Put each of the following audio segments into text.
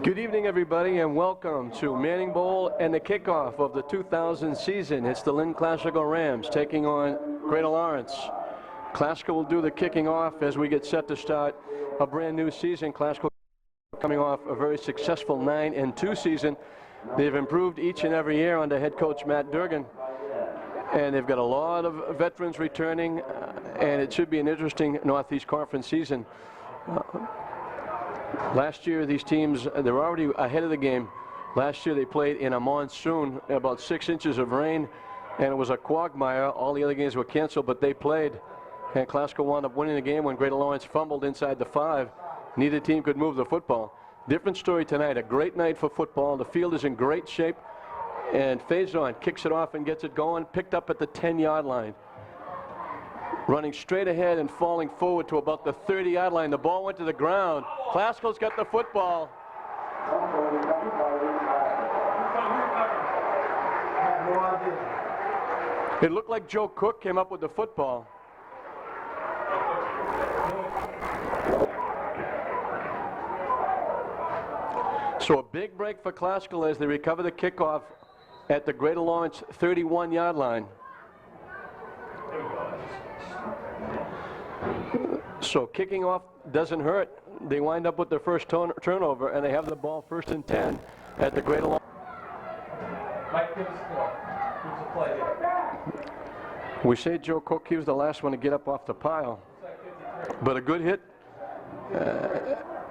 Good evening, everybody, and welcome to Manning Bowl and the kickoff of the 2000 season. It's the Lynn Classical Rams taking on Greater Lawrence. Classical will do the kicking off as we get set to start a brand new season. Classical coming off a very successful 9-2 season. They've improved each and every year under head coach Matt Durgan, and they've got a lot of veterans returning, and it should be an interesting Northeast Conference season. Last year, these teams, they're already ahead of the game. Last year, they played in a monsoon, about 6 inches of rain, and it was a quagmire. All the other games were canceled, but they played, and Classical wound up winning the game when Greater Lawrence fumbled inside the 5. Neither team could move the football. Different story tonight. A great night for football. The field is in great shape, and Faison kicks it off and gets it going, picked up at the 10-yard line. Running straight ahead and falling forward to about the 30-yard line. The ball went to the ground. Classical's got the football. It looked like Joe Cook came up with the football. So a big break for Classical as they recover the kickoff at the Greater Lawrence 31-yard line. So kicking off doesn't hurt. They wind up with their first turnover, and they have the ball 1st and 10 at the Greater Lawrence. We say Joe Cook, he was the last one to get up off the pile. But a good hit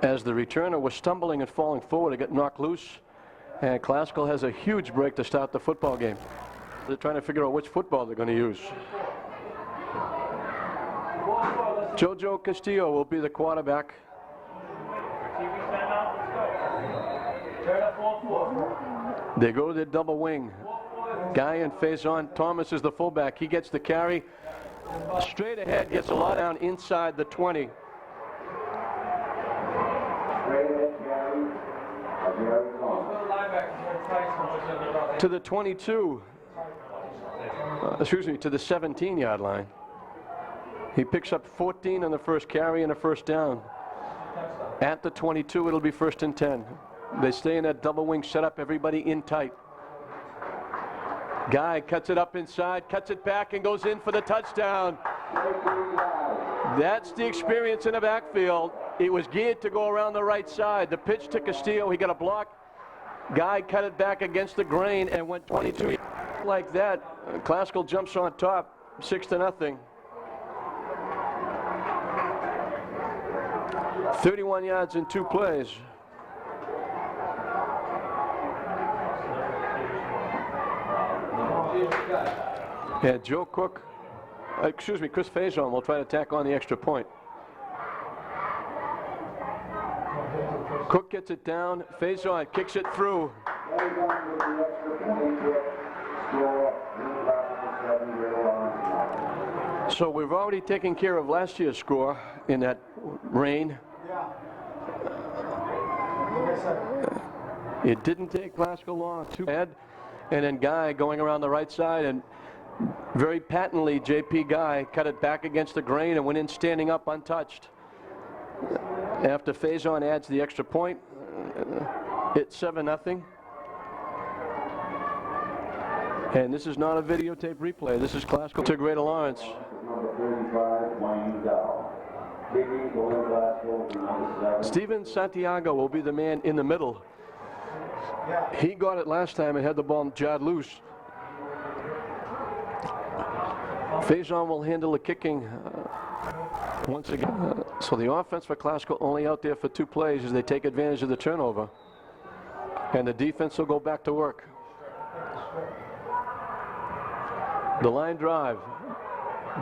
as the returner was stumbling and falling forward. It got knocked loose, and Classical has a huge break to start the football game. They're trying to figure out which football they're going to use. Jojo Castillo will be the quarterback. They go to their double wing. Guy and Faison. Thomas is the fullback. He gets the carry. Straight ahead, gets a lot down inside the 20. To the 22. To the 17-yard line. He picks up 14 on the first carry and a first down. At the 22, it'll be 1st and 10. They stay in that double wing setup, everybody in tight. Guy cuts it up inside, cuts it back, and goes in for the touchdown. That's the experience in the backfield. It was geared to go around the right side. The pitch to Castillo, he got a block. Guy cut it back against the grain and went 22 like that. Classical jumps on top, 6-0. 31 yards in 2 plays. Yeah, Joe Cook, Chris Faison will try to tack on the extra point. Cook gets it down. Faison kicks it through. So we've already taken care of last year's score in that rain. It didn't take Classical long to add, and then Guy going around the right side, and very patently JP Guy cut it back against the grain and went in standing up untouched. After Faison adds the extra point, it's 7-0. And this is not a videotape replay. This is Classical to Greater Lawrence. Steven Santiago will be the man in the middle. He got it last time and had the ball jarred loose. Faison will handle the kicking once again. So the offense for Classical only out there for 2 plays as they take advantage of the turnover. And the defense will go back to work. The line drive.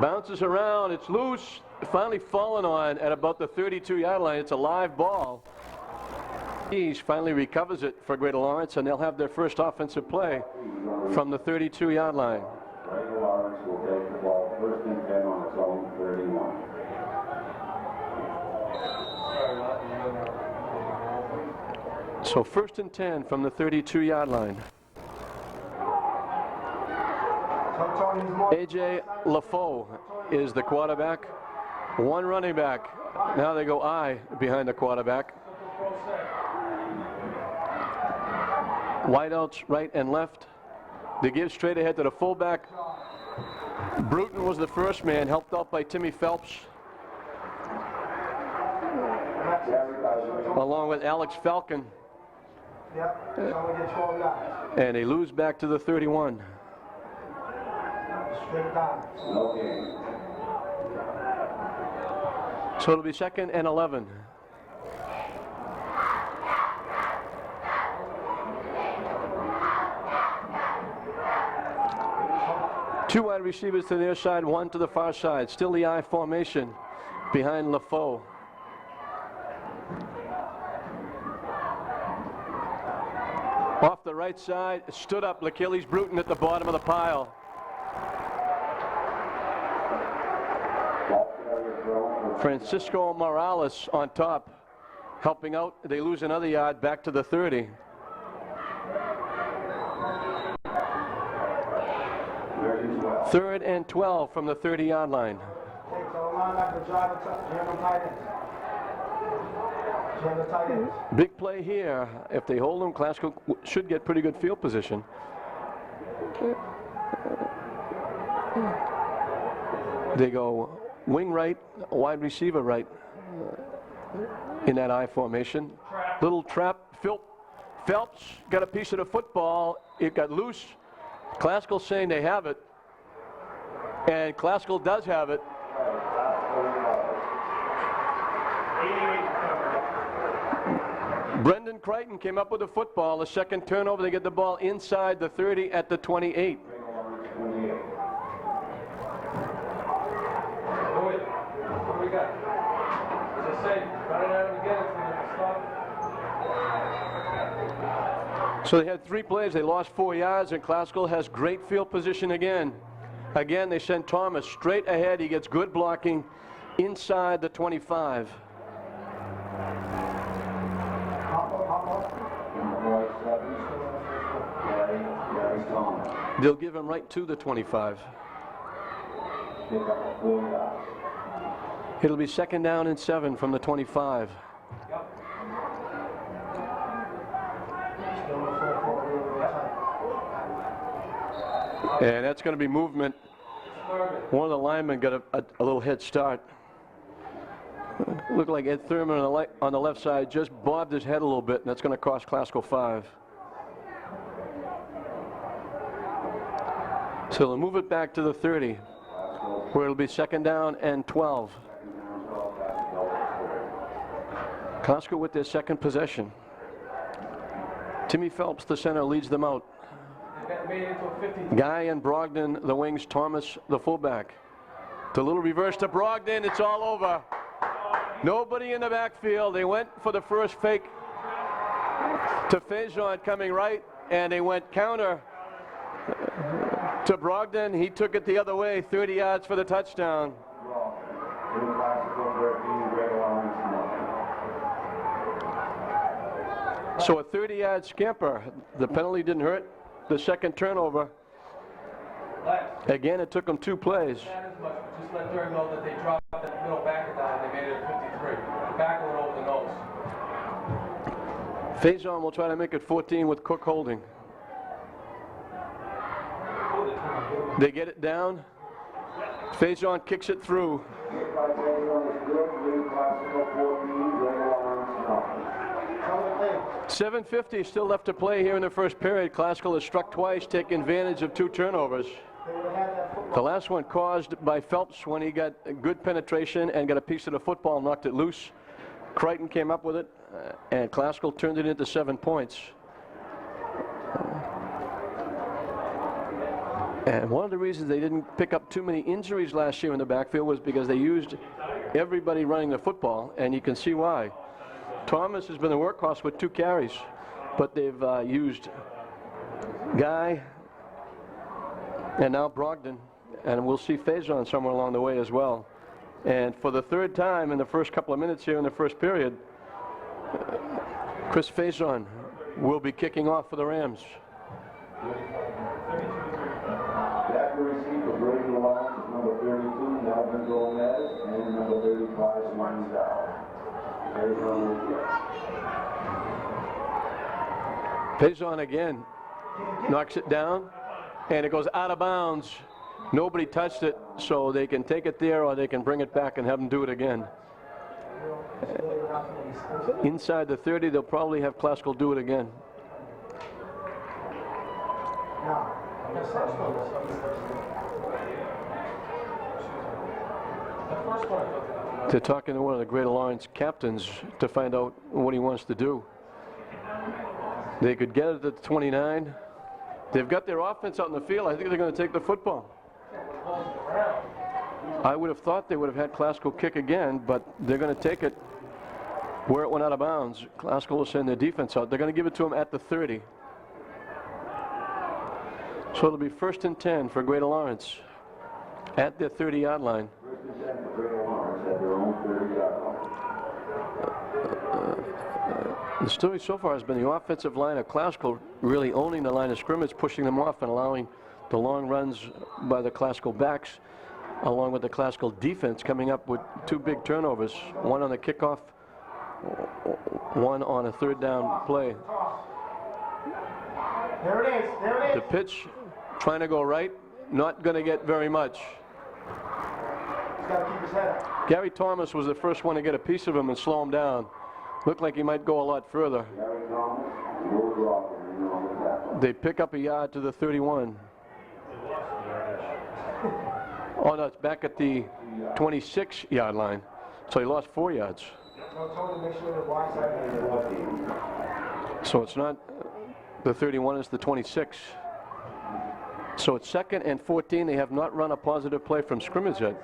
Bounces around, it's loose, finally fallen on at about the 32-yard line. It's a live ball. He finally recovers it for Greater Lawrence, and they'll have their first offensive play from the 32-yard line. Greater Lawrence will take the ball 1st and 10 on its own 31. So 1st and 10 from the 32-yard line. AJ LaFoe is the quarterback. 1 running back. Now they go I behind the quarterback. Wideouts right and left. They give straight ahead to the fullback. Bruton was the first man, helped out by Timmy Phelps, along with Alex Falcon. And they lose back to the 31. So it'll be 2nd and 11. Two wide receivers to their side, one to the far side. Still the I formation behind LaFoe. Off the right side, stood up L'Achilles Bruton at the bottom of the pile. Francisco Morales on top, helping out. They lose another yard back to the 30. Third and 12 from the 30-yard line. Big play here. If they hold them, Classical should get pretty good field position. They go wing right, wide receiver right in that I formation. Little trap. Phelps got a piece of the football. It got loose. Classical saying they have it. And Classical does have it. Brendan Crichton came up with the football. The second turnover, they get the ball inside the 30 at the 28. So they had 3 plays. They lost 4 yards, and Classical has great field position again. Again, they send Thomas straight ahead. He gets good blocking inside the 25. They'll give him right to the 25. It'll be 2nd down and 7 from the 25. And that's going to be movement. One of the linemen got a little head start. Looked like Ed Thurman on the left side just bobbed his head a little bit, and that's going to cost Classical 5. So they'll move it back to the 30, where it'll be 2nd down and 12. Classical with their second possession. Timmy Phelps, the center, leads them out. Guy and Brogdon, the wings. Thomas, the fullback. The little reverse to Brogdon. It's all over. Nobody in the backfield. They went for the first fake to Faison coming right, and they went counter to Brogdon. He took it the other way, 30 yards for the touchdown. So a 30-yard scamper. The penalty didn't hurt. The second turnover. Again, it took them 2 plays. Just let Durham know that they dropped that middle backer down. They made it at 53. The backer went over the nose. Faison will try to make it 14 with Cook holding. They get it down. Faison kicks it through. 7:50 still left to play here in the first period. Classical has struck twice, taking advantage of 2 turnovers. The last one caused by Phelps when he got good penetration and got a piece of the football, knocked it loose. Crichton came up with it, and Classical turned it into 7 points. And one of the reasons they didn't pick up too many injuries last year in the backfield was because they used everybody running the football, and you can see why. Thomas has been the workhorse with 2 carries, but they've used Guy and now Brogdon, and we'll see Faison somewhere along the way as well. And for the 3rd time in the first couple of minutes here in the first period, Chris Faison will be kicking off for the Rams. That receiver breaking the line is number 32, Melvin Gomez, and number 35, Martin Dow. Faison again, knocks it down, and it goes out of bounds. Nobody touched it, so they can take it there or they can bring it back and have them do it again. Inside the 30, they'll probably have Classical do it again. They're talking to one of the Greater Lawrence captains to find out what he wants to do. They could get it at the 29. They've got their offense out in the field. I think they're going to take the football. I would have thought they would have had Classical kick again, but they're going to take it where it went out of bounds. Classical will send their defense out. They're going to give it to them at the 30. So it'll be 1st and 10 for Greater Lawrence at their 30-yard line. 1st and 10 for Greater Lawrence at their own 30-yard line. The story so far has been the offensive line of Classical really owning the line of scrimmage, pushing them off and allowing the long runs by the Classical backs, along with the Classical defense coming up with 2 big turnovers, one on the kickoff, one on a 3rd down play. There it is. There it is. The pitch, trying to go right, not going to get very much. He's got to keep his head up. Gary Thomas was the first one to get a piece of him and slow him down. Looked like he might go a lot further. They pick up a yard to the 31. Oh, no, it's back at the 26-yard line. So he lost 4 yards. So it's not the 31, it's the 26. So it's 2nd and 14. They have not run a positive play from scrimmage yet.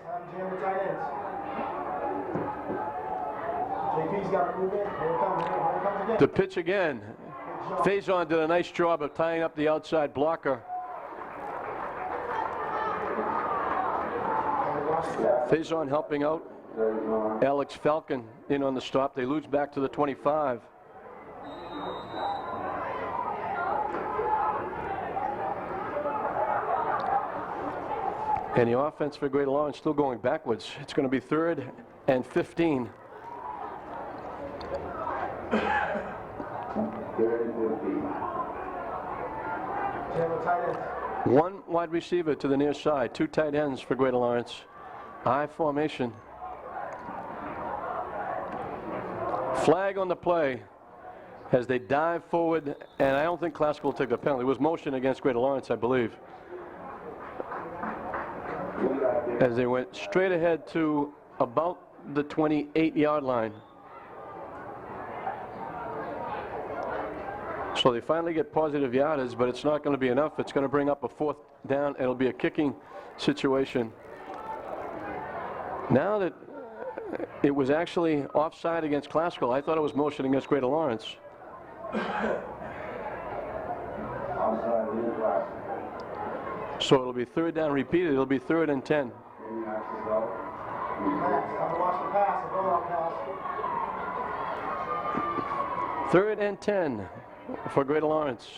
The pitch again. Faison did a nice job of tying up the outside blocker. Faison helping out Alex Falcon in on the stop. They lose back to the 25. And the offense for Greater Lawrence still going backwards. It's going to be 3rd and 15. 3rd and 15. 1 wide receiver to the near side, 2 tight ends for Greater Lawrence. I formation. Flag on the play as they dive forward, and I don't think Classical will take the penalty. It was motion against Greater Lawrence, I believe. As they went straight ahead to about the 28-yard line. So they finally get positive yardage, but it's not going to be enough. It's going to bring up a 4th down. It'll be a kicking situation. Now that it was actually offside against Classical, I thought it was motion against Greater Lawrence. So it'll be 3rd down repeated. It'll be 3rd and 10. 3rd and 10 for Greater Lawrence.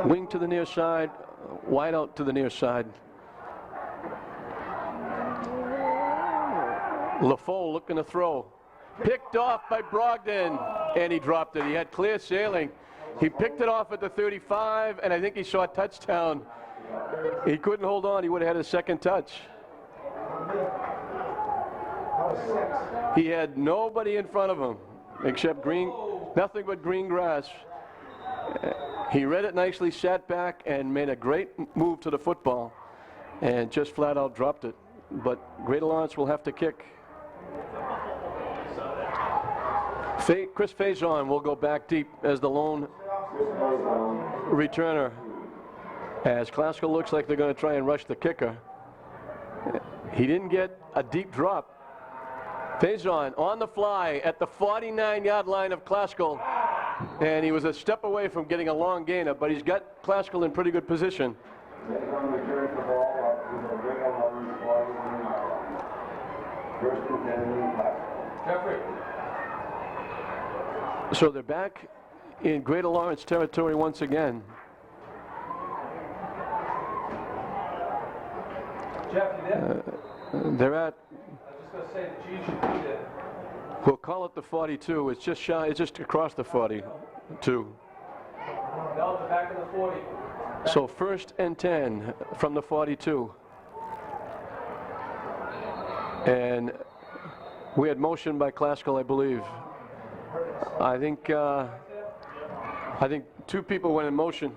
Wing to the near side, wide out to the near side. LaFoe looking to throw. Picked off by Brogdon, and he dropped it. He had clear sailing. He picked it off at the 35, and I think he saw a touchdown. He couldn't hold on. He would have had a 2nd touch. He had nobody in front of him except nothing but green grass. He read it nicely, sat back, and made a great move to the football, and just flat out dropped it. But Greater Lawrence will have to kick. Chris Faison will go back deep as the lone returner. As Classical looks like they're going to try and rush the kicker. He didn't get a deep drop. Faison on the fly at the 49-yard line of Classical. And he was a step away from getting a long gainer, but he's got Classical in pretty good position. So they're back in Greater Lawrence territory once again. Jeff, you there? They're at I was just going to say that G should be there. We'll call it the 42. It's just shy. It's just across the 42. No, the back of the 40. So 1st and 10 from the 42. And we had motion by Classical, I believe. I think 2 people went in motion.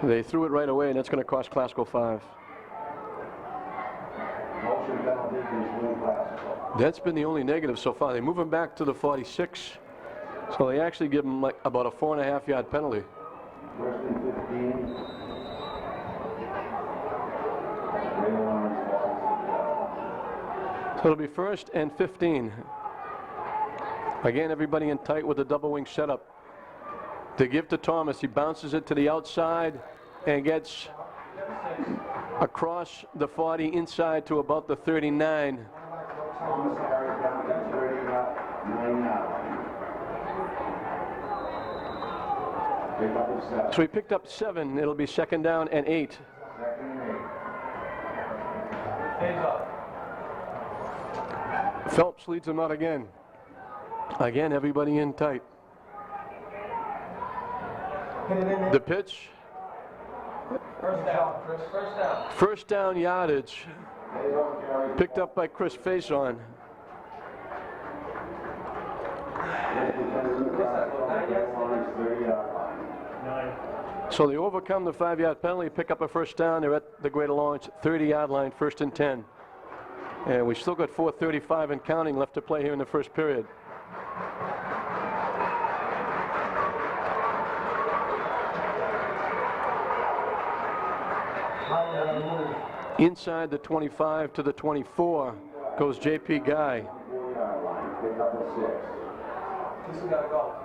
They threw it right away, and that's going to cost Classical 5. Motion penalty against Lynn Classical. That's been the only negative so far. They move him back to the 46, so they actually give him like about a 4.5-yard penalty. 1st and 15. So it'll be 1st and 15. Again, everybody in tight with a double wing setup. They give to Thomas. He bounces it to the outside and gets across the 40 inside to about the 39. Thomas carries down to 39 now. Pick up the 7. So he picked up 7. It'll be 2nd down and 8. 2nd and 8. Hands up. Phelps leads them out again. Again, everybody in tight. The pitch. First down, Chris. First down. 1st down yardage. Picked up by Chris Faison. So they overcome the 5-yard penalty, pick up a 1st down. They're at the Greater Lawrence 30-yard line, 1st and 10. And we still got 4:35 and counting left to play here in the 1st period. Inside the 25 to the 24 goes J.P. Guy. Pick up the 6. This has got to go.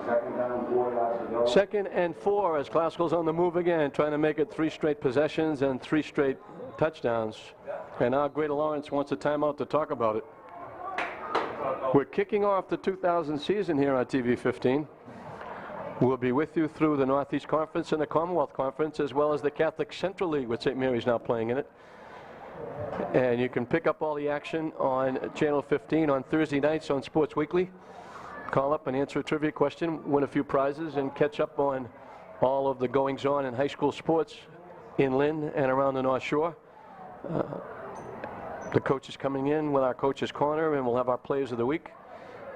2nd down, 4 yards to go. 2nd and 4 as Classical's on the move again, trying to make it 3 straight possessions and 3 straight touchdowns. And now Greater Lawrence wants a timeout to talk about it. We're kicking off the 2000 season here on TV 15. We'll be with you through the Northeast Conference and the Commonwealth Conference, as well as the Catholic Central League, with St. Mary's now playing in it. And you can pick up all the action on Channel 15 on Thursday nights on Sports Weekly. Call up and answer a trivia question, win a few prizes, and catch up on all of the goings-on in high school sports in Lynn and around the North Shore. The coach is coming in with our Coach's Corner, and we'll have our Players of the Week.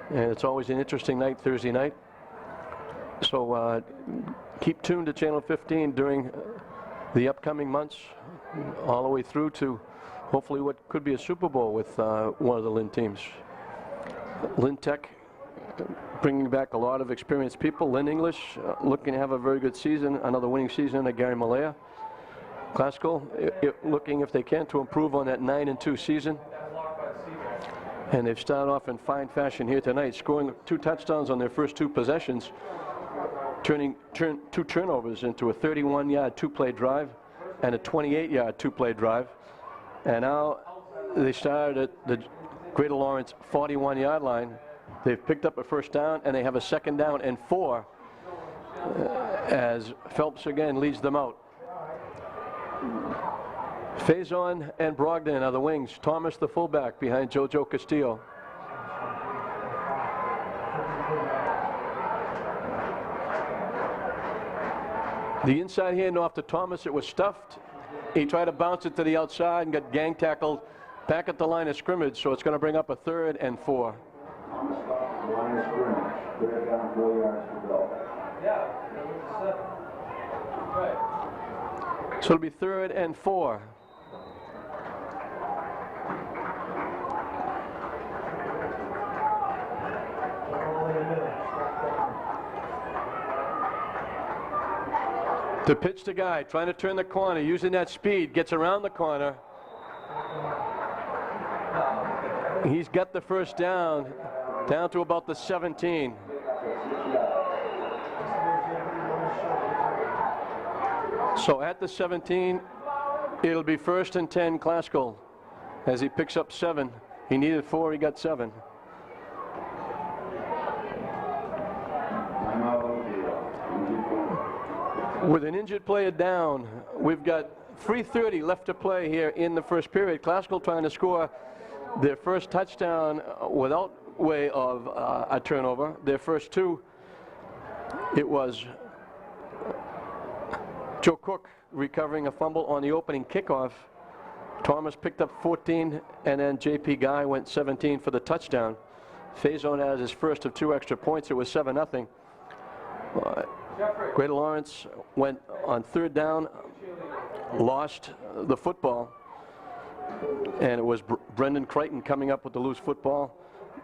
And it's always an interesting night, Thursday night. So keep tuned to Channel 15 during the upcoming months, all the way through to hopefully what could be a Super Bowl with one of the Lynn teams. Lynn Tech bringing back a lot of experienced people. Lynn English looking to have a very good season, another winning season at Gary Malaya. Classical looking, if they can, to improve on that 9-2 season. And they've started off in fine fashion here tonight, scoring 2 touchdowns on their first 2 possessions, turning 2 turnovers into a 31-yard 2-play drive and a 28-yard 2-play drive. And now they started at the Greater Lawrence 41-yard line. They've picked up a 1st down, and they have a 2nd down and 4 as Phelps again leads them out. Faison and Brogdon are the wings. Thomas the fullback behind Jojo Castillo. The inside handoff to Thomas, it was stuffed. He tried to bounce it to the outside and got gang tackled back at the line of scrimmage, so it's going to bring up a 3rd and 4. Thomas stopped the line of scrimmage. 3rd down, 4 yards to go. Yeah, right. So it'll be 3rd and 4. The pitch to Guy, trying to turn the corner, using that speed, gets around the corner. He's got the 1st down to about the 17. So at the 17, it'll be 1st and 10 Classical as he picks up 7. He needed 4, he got 7. With an injured player down, we've got 3:30 left to play here in the 1st period. Classical trying to score their first touchdown without way of a turnover. Their first two, it was Joe Cook recovering a fumble on the opening kickoff. Thomas picked up 14, and then J.P. Guy went 17 for the touchdown. Faison had his first of 2 extra points. It was 7-0. Greater Lawrence went on 3rd down, lost the football, and it was Brendan Crichton coming up with the loose football.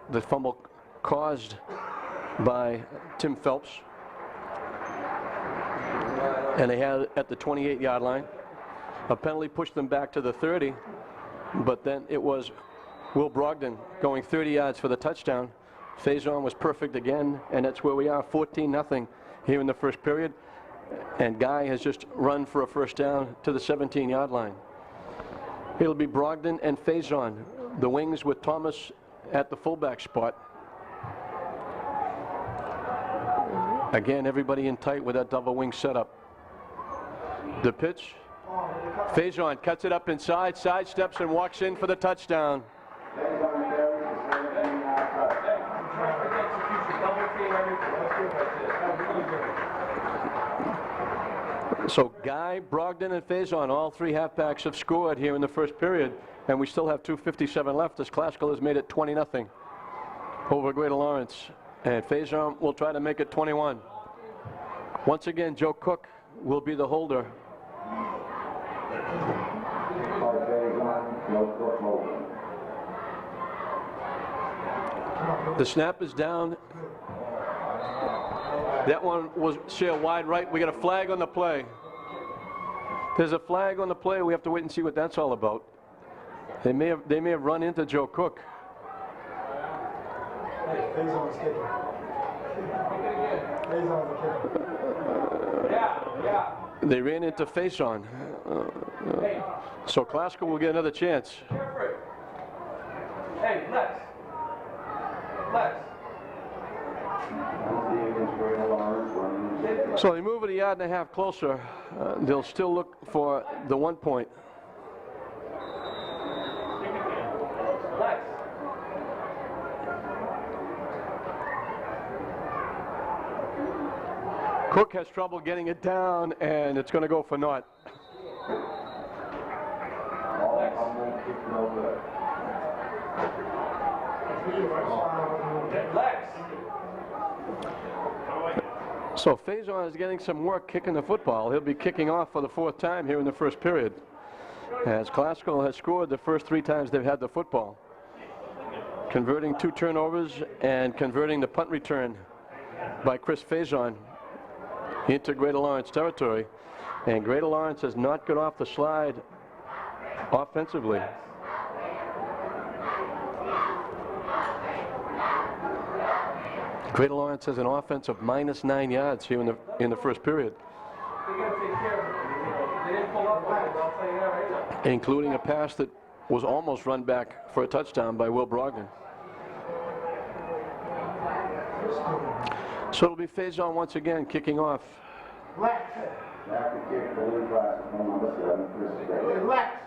The fumble caused by Tim Phelps. And they had it at the 28-yard line. A penalty pushed them back to the 30, but then it was Will Brogdon going 30 yards for the touchdown. Faison was perfect again, and that's where we are, 14-0 here in the first period. And Guy has just run for a first down to the 17-yard line. It'll be Brogdon and Faison, the wings with Thomas at the fullback spot. Again, everybody in tight with that double wing setup. The pitch. Faison cuts it up inside, sidesteps, and walks in for the touchdown. So Guy, Brogdon, and Faison, all 3 halfbacks have scored here in the first period, and we still have 2:57 left as Classical has made it 20-0 over Greater Lawrence. And Faison will try to make it 21. Once again, Joe Cook will be the holder. The snap is down. That one was sheer wide right. We got a flag on the play. There's a flag on the play. We have to wait and see what that's all about. They may have run into Joe Cook. Faison's kicking. Faison's kicking. Yeah. They ran into Faison. So Classical will get another chance. Hey, Lex. So they move it a yard and a half closer. They'll still look for the 1 point. Lex. Cook has trouble getting it down, and it's going to go for naught. So Faison is getting some work kicking the football. He'll be kicking off for the 4th time here in the first period, as Classical has scored the first 3 times they've had the football, converting 2 turnovers and converting the punt return by Chris Faison into Greater Lawrence territory. And Greater Lawrence has not got off the slide offensively. Greater Lawrence has an offense of -9 yards here in the first period, including a pass that was almost run back for a touchdown by Will Brogdon. So it'll be Faison once again kicking off. Lex. Lex.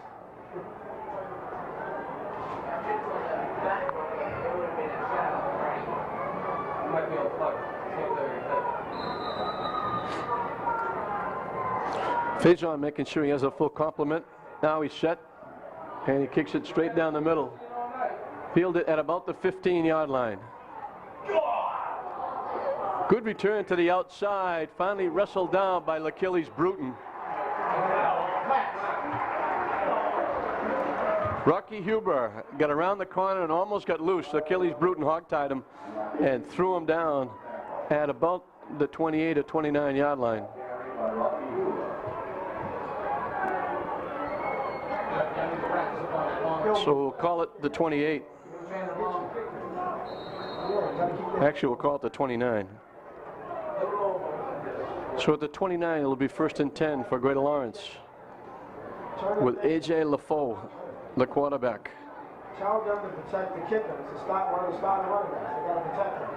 Faison making sure he has a full complement. Now he's set, and he kicks it straight down the middle. Fielded at about the 15-yard line. Good return to the outside. Finally wrestled down by L'Achilles Bruton. Rocky Huber got around the corner and almost got loose. L'Achilles Bruton hogtied him and threw him down at about the 28 or 29-yard line. So we'll call it the 28. Actually, we'll call it the 29. So at the 29, it'll be 1st and 10 for Greater Lawrence, with A.J. LaFoe, the quarterback. Tell them to protect the kicker. It's one of the starting running backs. They got to protect him.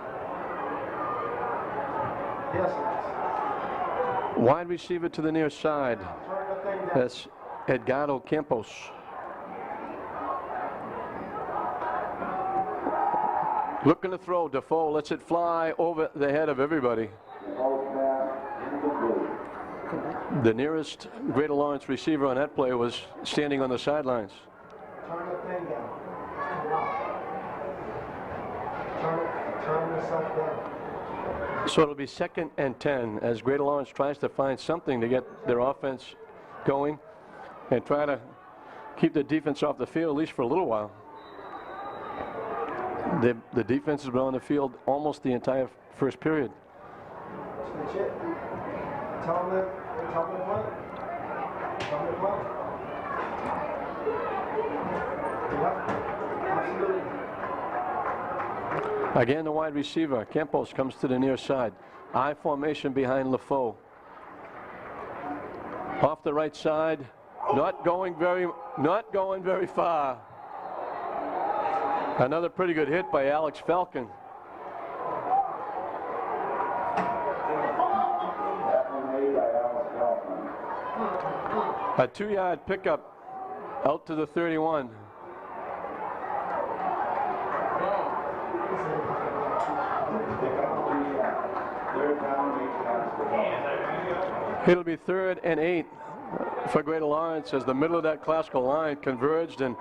Yes, Wide receiver to the near side. That's Edgardo Campos. Looking to throw. Defoe lets it fly over the head of everybody. The nearest Greater Lawrence receiver on that play was standing on the sidelines. Turn the thing down. Turn yourself down. So it'll be 2nd and 10 as Greater Lawrence tries to find something to get their offense going and try to keep the defense off the field, at least for a little while. The defense has been on the field almost the entire first period. Switch it. Tell them to play. Tell them to play. Yep. Absolutely. Again, the wide receiver, Campos, comes to the near side. I formation behind LaFoe. Off the right side, not going very far. Another pretty good hit by Alex Falcon. A 2-yard pickup out to the 31. It'll be 3rd and 8 for Greater Lawrence as the middle of that Classical line converged and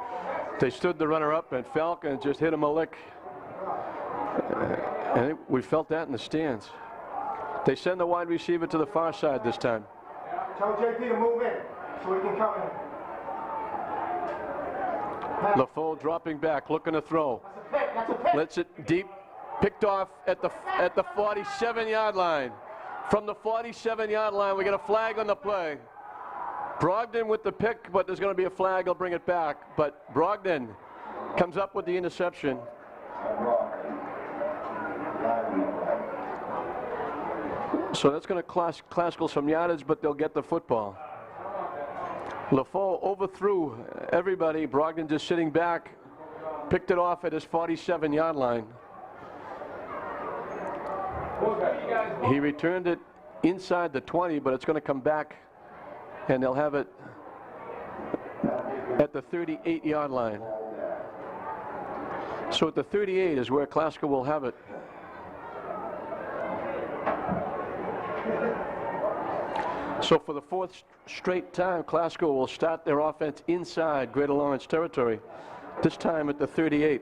they stood the runner up and Falcon just hit him a lick. And we felt that in the stands. They send the wide receiver to the far side this time. Tell JP to move in so we can come in. LaFoe dropping back, looking to throw. That's a pick. Lets it deep, picked off at the 47-yard line. From the 47-yard line, we get a flag on the play. Brogdon with the pick, but there's going to be a flag. I'll bring it back. But Brogdon comes up with the interception. So that's going to cost Classical some yardage, but they'll get the football. LaFoe overthrew everybody. Brogdon just sitting back, picked it off at his 47-yard line. He returned it inside the 20, but it's going to come back, and they'll have it at the 38-yard line. So at the 38 is where Classical will have it. So for the 4th straight time, Classical will start their offense inside Greater Lawrence territory, this time at the 38.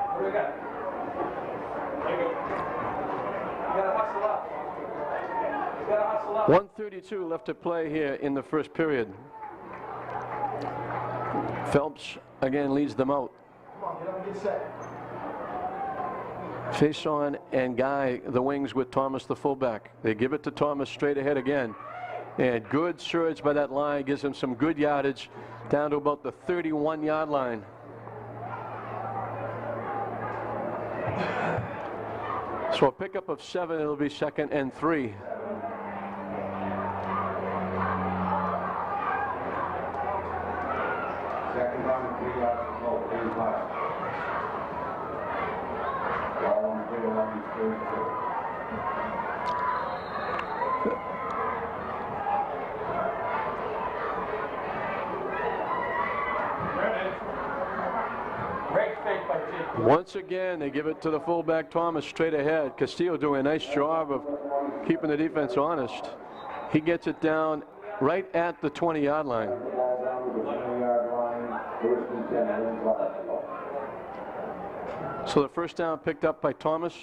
What do we got? 1:32 left to play here in the first period. Phelps again leads them out. Come on, get up and get set. Faison and Guy, the wings with Thomas, the fullback. They give it to Thomas straight ahead again. And good surge by that line gives him some good yardage down to about the 31-yard line. So a pickup of 7, it'll be 2nd and 3. Second down and 3 yards to go, 35. Ball on the Greater Lawrence 32. Great fake by JP. Once again, they give it to the fullback Thomas straight ahead. Castillo doing a nice job of keeping the defense honest. He gets it down right at the 20-yard line. So the first down picked up by Thomas,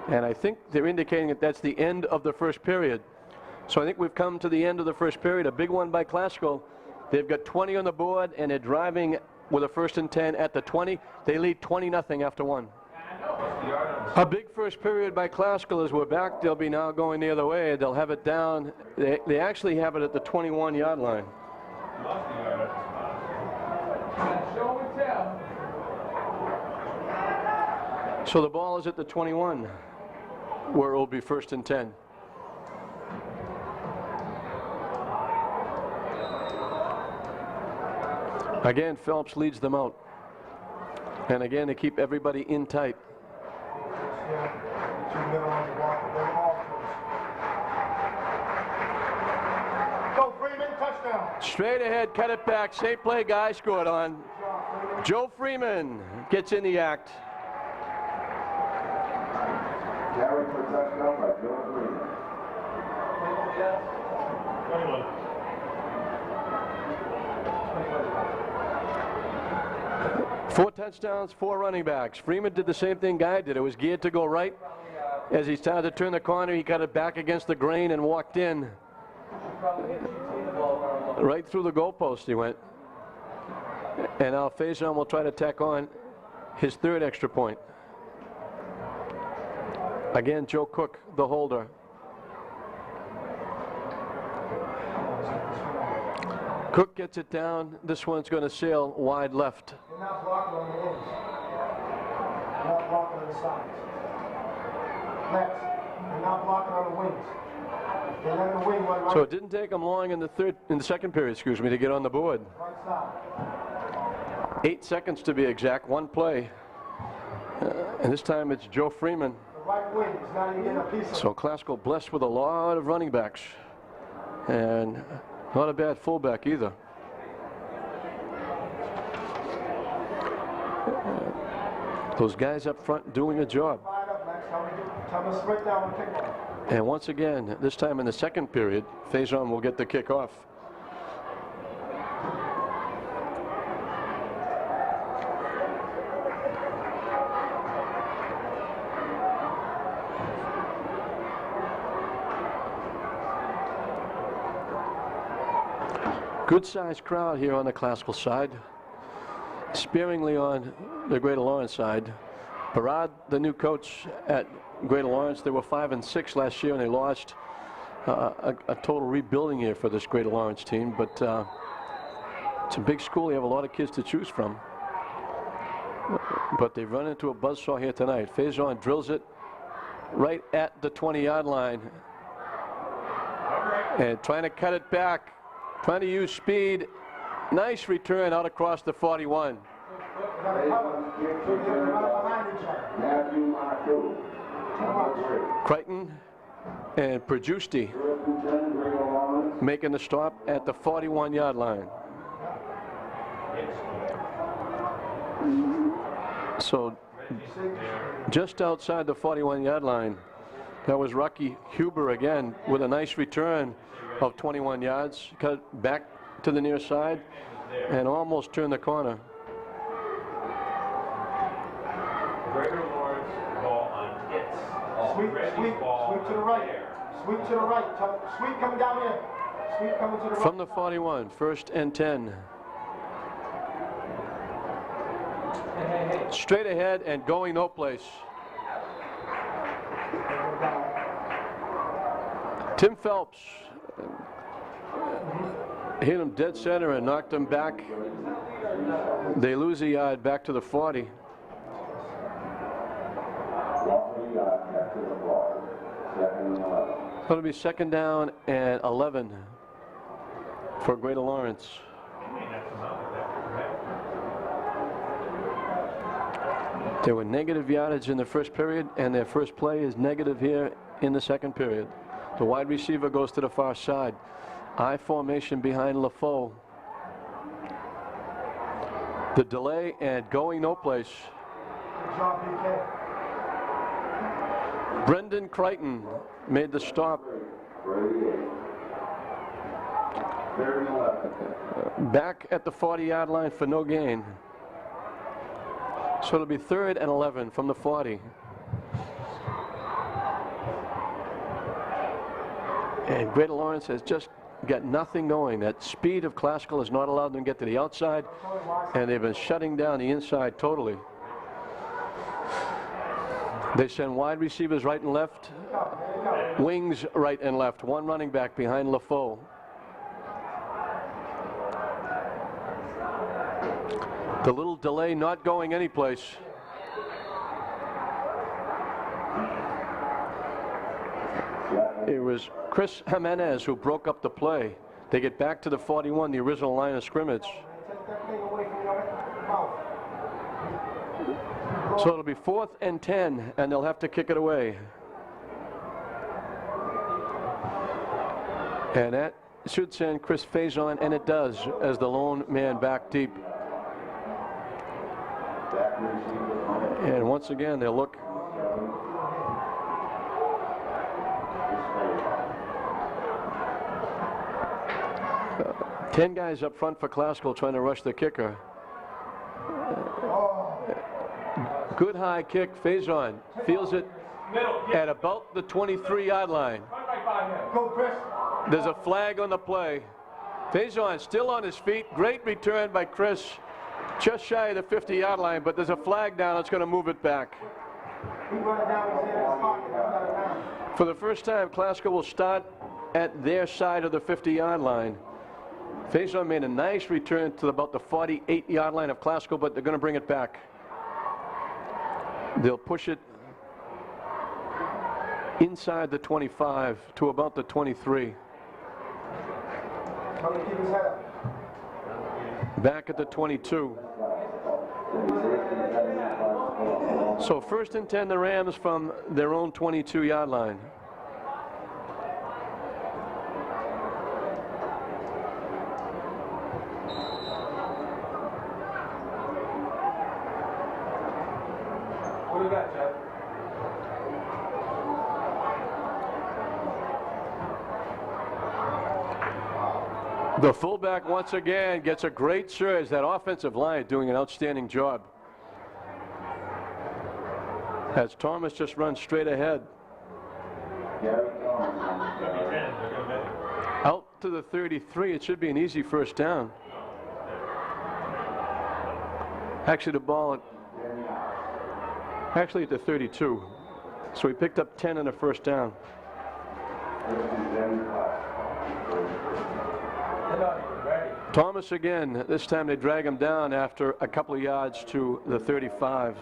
and I think they're indicating that that's the end of the first period. So I think we've come to the end of the first period. A big one by Classical. They've got 20 on the board, and they're driving with a 1st and 10 at the 20. They lead 20-0 after 1. A big first period by Classical. As we're back, they'll be now going the other way. They'll have it down. They actually have it at the 21-yard line. Show and tell. So the ball is at the 21, where it will be 1st and 10. Again, Phelps leads them out. And again, they keep everybody in tight. Yeah. 2 middle ones walk. They're all Straight ahead, cut it back. Same play guy scored on. Joe Freeman gets in the act. Carried for touchdown by Joe Freeman. 4 touchdowns, 4 running backs. Freeman did the same thing Guy did. It was geared to go right. As he started to turn the corner, he got it back against the grain and walked in. Right through the goalpost he went. And now Faison will try to tack on his 3rd extra point. Again, Joe Cook, the holder. Cook gets it down. This one's going to sail wide left. They're not blocking on the ends. They're not blocking on the sides. Next, they're not blocking on the wings. They let the wing run right. So it didn't take them long in the second period, excuse me, to get on the board. Right side. 8 seconds to be exact, 1 play. And this time it's Joe Freeman. The right wing is not even getting a piece of it. So Classical blessed with a lot of running backs. And not a bad fullback either. Those guys up front doing a job. Fired up, Max. Tell me straight down and kick off. And once again, this time in the second period, Faison will get the kickoff. Good sized crowd here on the Classical side. Sparingly on the Greater Lawrence side. Barad, the new coach at Greater Lawrence, they were 5-6 last year and they lost a total rebuilding year for this Greater Lawrence team. But it's a big school. They have a lot of kids to choose from. But they've run into a buzzsaw here tonight. Faison drills it right at the 20-yard line. And trying to cut it back. Trying to use speed. Nice return out across the 41. Crichton and Perjusti making the stop at the 41-yard line. So just outside the 41-yard line, that was Rocky Huber again with a nice return of 21 yards. Cut back to the near side and almost turned the corner. Greater Lawrence ball on hits. Sweep to the right. Sweep to the right. Sweep coming down here. Sweep coming to the right. From the 41, 1st and 10. Straight ahead and going no place. Tim Phelps hit him dead center and knocked him back. They lose a yard back to the 40. It'll be 2nd down and 11 for Greater Lawrence. They were negative yardage in the first period, and their first play is negative here in the second period. The wide receiver goes to the far side. I formation behind LaFoe. The delay and going no place. Good job, BK. Brendan Crichton made the stop. Back at the 40-yard line for no gain. So it'll be 3rd and 11 from the 40. And Greater Lawrence has just got nothing going. That speed of Classical has not allowed them to get to the outside, and they've been shutting down the inside totally. They send wide receivers right and left, wings right and left. One running back behind LaFoe. The little delay not going anyplace. It was Chris Jimenez who broke up the play. They get back to the 41, the original line of scrimmage. Take that thing away from your mouth. So it'll be 4th and 10, and they'll have to kick it away. And that should send Chris Faison, and it does, as the lone man back deep. And once again, they'll look. Uh, 10 guys up front for Classical trying to rush the kicker. Good high kick. Faison feels it at about the 23-yard line. Go, Chris. There's a flag on the play. Faison still on his feet. Great return by Chris. Just shy of the 50-yard line, but there's a flag down. It's going to move it back. He brought it down, he's in his pocket. He got it down. For the first time, Classical will start at their side of the 50-yard line. Faison made a nice return to about the 48-yard line of Classical, but they're going to bring it back. They'll push it inside the 25 to about the 23. Tell him to keep his head up. Back at the 22. So 1st and 10, the Rams from their own 22-yard line. What do you got, Jeff? The fullback once again gets a great surge. That offensive line doing an outstanding job. As Thomas just runs straight ahead. Out to the 33. It should be an easy first down. Actually, the ball at the 32. So he picked up 10 and a first down. Thomas again. This time they drag him down after a couple of yards to the 35.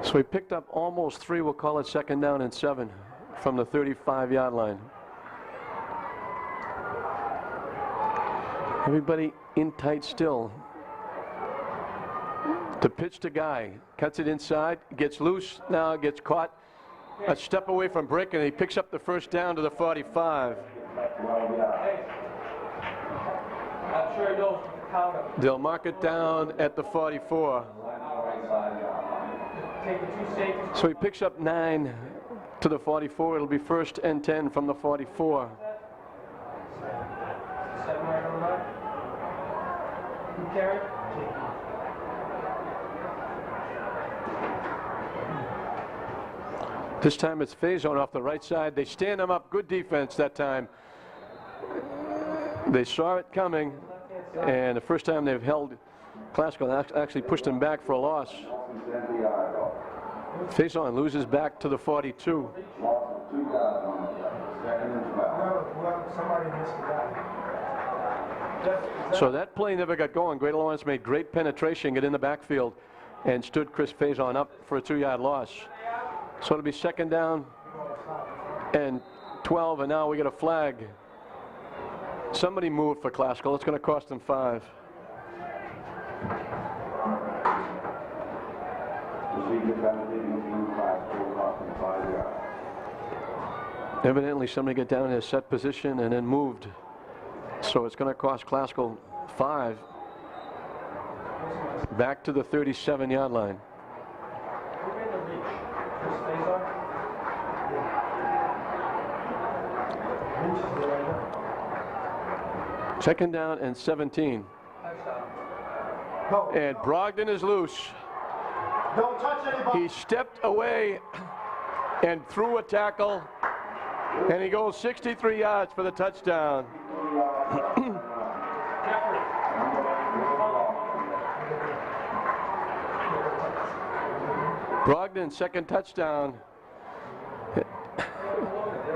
So he picked up almost 3, we'll call it 2nd down and 7 from the 35-yard line. Everybody in tight still. To pitch to Guy, cuts it inside, gets loose, now gets caught a step away from Brick, and he picks up the first down to the 45. I'm sure he knows the counter. They'll mark it down at the 44. Take the 2 safeties. So he picks up 9 to the 44. It'll be 1st and 10 from the 44. 7 right on that. Who carried? This time it's Faison off the right side. They stand him up. Good defense that time. They saw it coming, and the first time they've held Classical actually pushed him back for a loss. Faison loses back to the 42. Somebody missed the guy. So that play never got going. Greater Lawrence made great penetration, get in the backfield, and stood Chris Faison up for a 2-yard loss. So it'll be 2nd down and 12, and now we get a flag. Somebody moved for Classical. It's going to cost them 5. Evidently somebody got down in a set position and then moved. So it's going to cost Classical 5. Back to the 37-yard line. Who made the reach? Chris Faison? Second down and 17. Touchdown. Go. And Brogdon is loose. Don't touch anybody. He stepped away and threw a tackle, and he goes 63 yards for the touchdown. Brogdon's 2nd touchdown.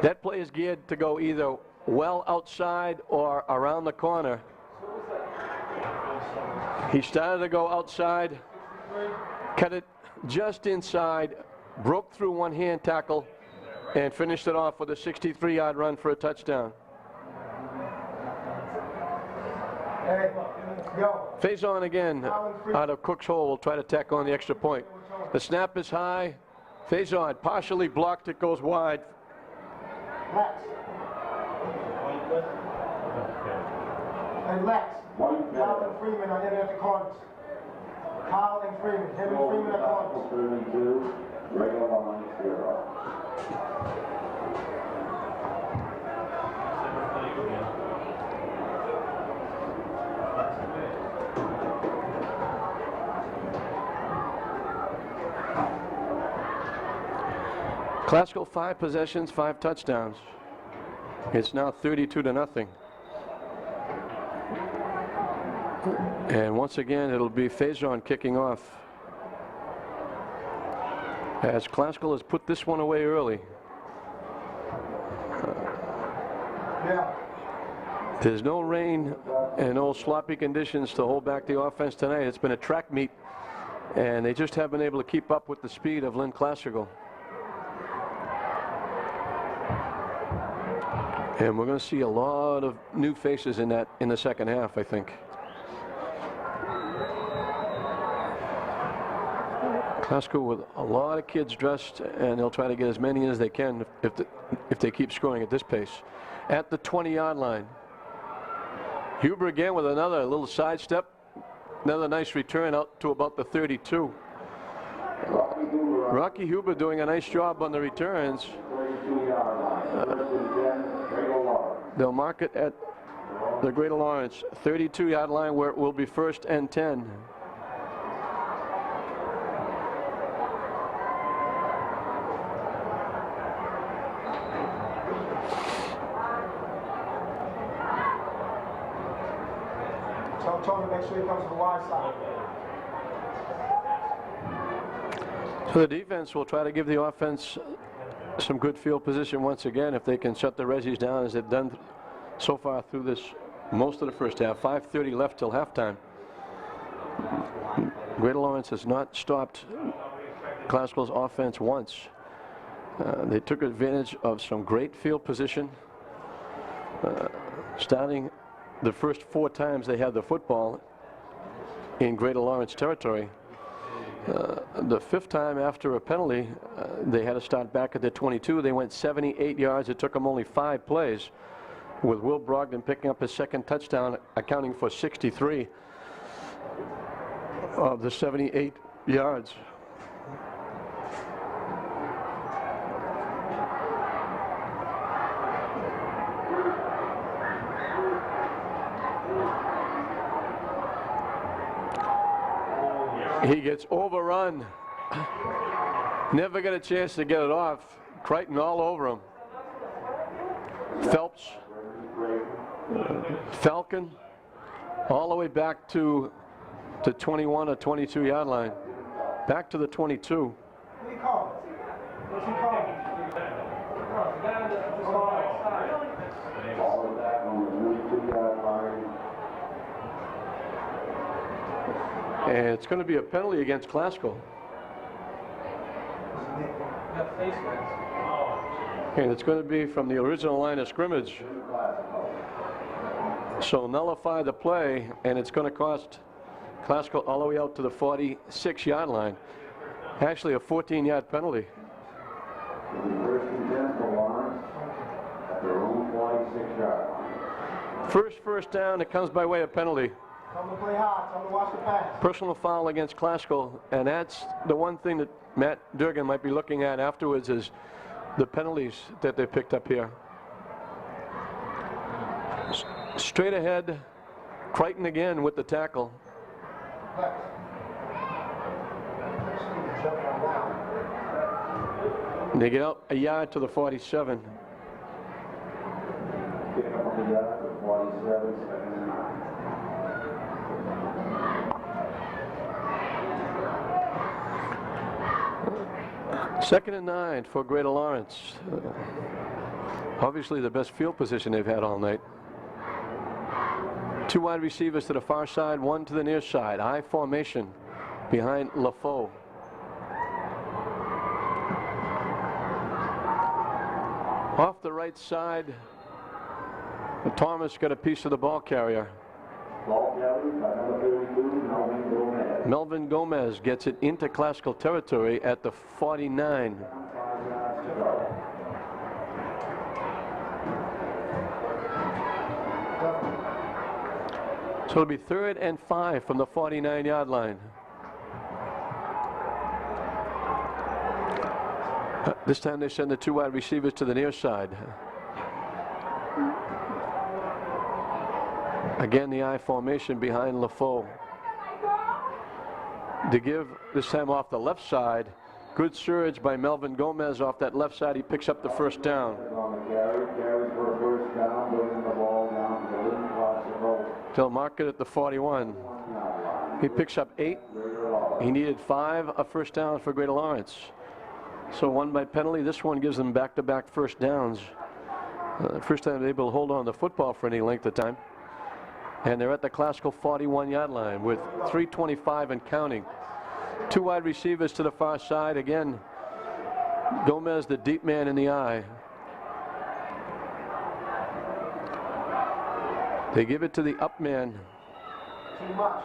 That play is geared to go either well outside or around the corner. He started to go outside, cut it just inside, broke through one hand tackle, and finished it off with a 63-yard run for a touchdown. Hey, Faison again out of Cook's hole will try to tack on the extra point. The snap is high. Faison partially blocked. It goes wide. Lex. And Lex. Kyle and Freeman are hitting at the corners. Kyle and Freeman. Him and Freeman at corners. 32, regular line 0. Classical 5 possessions, 5 touchdowns. It's now 32-0. And once again, it'll be Faison kicking off, as Classical has put this one away early. There's no rain and no sloppy conditions to hold back the offense tonight. It's been a track meet, and they just haven't been able to keep up with the speed of Lynn Classical. And we're going to see a lot of new faces in the second half, I think. Classical with a lot of kids dressed, and they'll try to get as many as they can if they keep scoring at this pace. At the 20-yard line, Huber again with another little sidestep, another nice return out to about the 32. Rocky Huber doing a nice job on the returns. They'll mark it at the Greater Lawrence 32-yard line, where it will be 1st and 10. Tell Tony to make sure he comes to the wide side. So the defense will try to give the offense some good field position once again if they can shut the Rezzies down as they've done so far through this most of the first half. 5:30 left till halftime. Greater Lawrence has not stopped Classical's offense once. They took advantage of some great field position. Starting the first 4 times they had the football in Greater Lawrence territory. The 5th time after a penalty, they had to start back at the 22. They went 78 yards. It took them only 5 plays, with Will Brogdon picking up his 2nd touchdown, accounting for 63 of the 78 yards. He gets overrun. Never got a chance to get it off. Crichton all over him. Phelps. Falcon. All the way back to the 21 or 22 yard line. Back to the 22. What do you call it? What's he called? All of that on the 22-yard line. And it's going to be a penalty against Classical. And it's going to be from the original line of scrimmage. So nullify the play, and it's going to cost Classical all the way out to the 46-yard line. Actually a 14-yard penalty. 1st and 10 for Lawrence at their own 46-yard line. First down, it comes by way of penalty. Tell him to play hard. Tell him to watch the pass. Personal foul against Classical, and that's the one thing that Matt Durgan might be looking at afterwards, is the penalties that they picked up here. Straight ahead, Crichton again with the tackle. And they get out a yard to the 47. Pick up the yard to 47, 2nd and 9. Second and 9 for Greater Lawrence. Obviously the best field position they've had all night. 2 wide receivers to the far side, 1 to the near side. I formation behind LaFoe. Off the right side, Thomas got a piece of the ball carrier. Ball carried by number 32, Melvin Gomez. Melvin Gomez gets it into Classical territory at the 49. 5 yards to go. So it'll be 3rd and 5 from the 49-yard line. This time they send the 2 wide receivers to the near side. Again, the I formation behind LaFoe. To give this time off the left side. Good surge by Melvin Gomez off that left side. He picks up the first down. On the carry for a first down, bringing the ball down to the Lynn Classical. They'll mark it at the 41. He picks up 8. He needed 5 first downs for Greater Lawrence. So 1 by penalty. This one gives them back-to-back first downs. First time they're able to hold on to the football for any length of time. And they're at the Classical 41-yard line with 3:25 and counting. 2 wide receivers to the far side. Again, Gomez, the deep man in the I. They give it to the up man, Too much.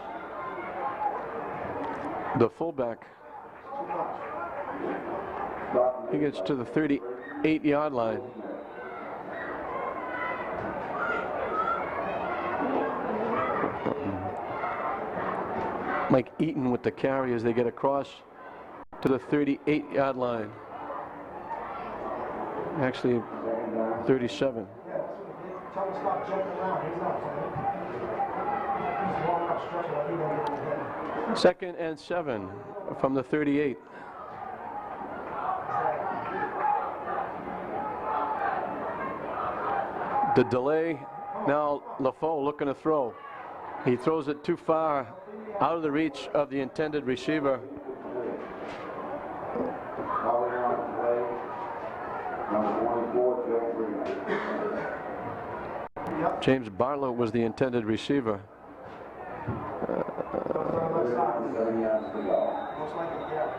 the fullback. Too much. He gets to the 38-yard line. Mike Eaton with the carry as they get across to the 38-yard line. Actually, 37. Tell him to stop jumping around. He's not playing. He's walking up stretching like he don't get anything. 2nd and 7 from the 38. The delay. Now LaFoe looking to throw. He throws it too far out of the reach of the intended receiver. Calling on the play, number 24, Joe Freeman. James Barlow was the intended receiver. 7 yards to go. Most likely, yeah.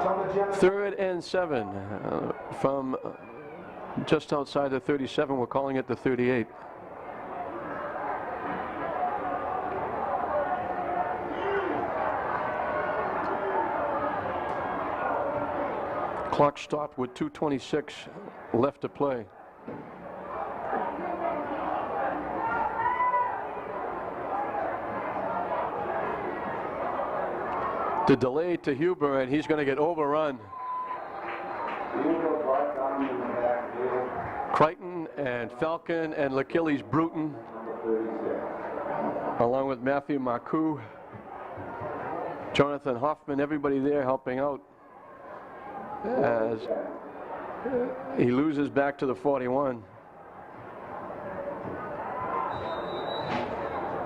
Tell the general. 3rd and 7 from just outside the 37. We're calling it the 38. Clock stopped with 2:26 left to play. The delay to Huber, and he's going to get overrun. Crichton and Falcon and L'Achilles Bruton, along with Matthew Marcoux, Jonathan Hoffman, everybody there helping out. As he loses back to the 41.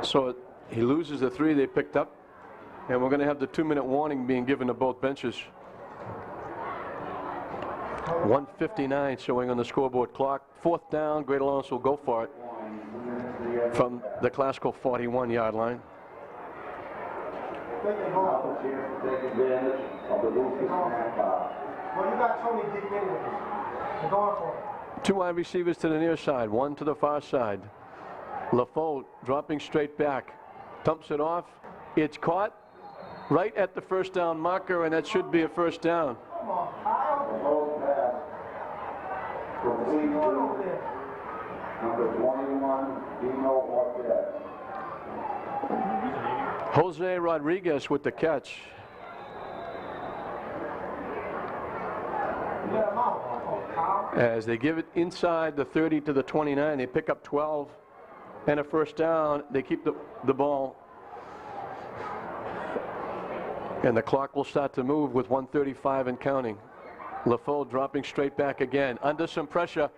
So he loses the 3 they picked up, and we're going to have the 2-minute warning being given to both benches. 1:59 showing on the scoreboard clock. 4th down, Greater Lawrence will go for it from the Classical 41-yard line. Chance to take advantage of the Lucas snap. Well, you got Tony deep anyways. They're going for it. 2 wide receivers to the near side, 1 to the far side. LaFoe dropping straight back, dumps it off. It's caught right at the first down marker, and that should be a first down. Come on, Kyle. Hold pass. Complete What's going on to there? number 21, Dino Ortez. Jose Rodriguez with the catch. You let him out. Oh, Kyle. As they give it inside the 30 to the 29, they pick up 12 and a first down. They keep the ball. And the clock will start to move with 1:35 and counting. LaFoe dropping straight back again, under some pressure,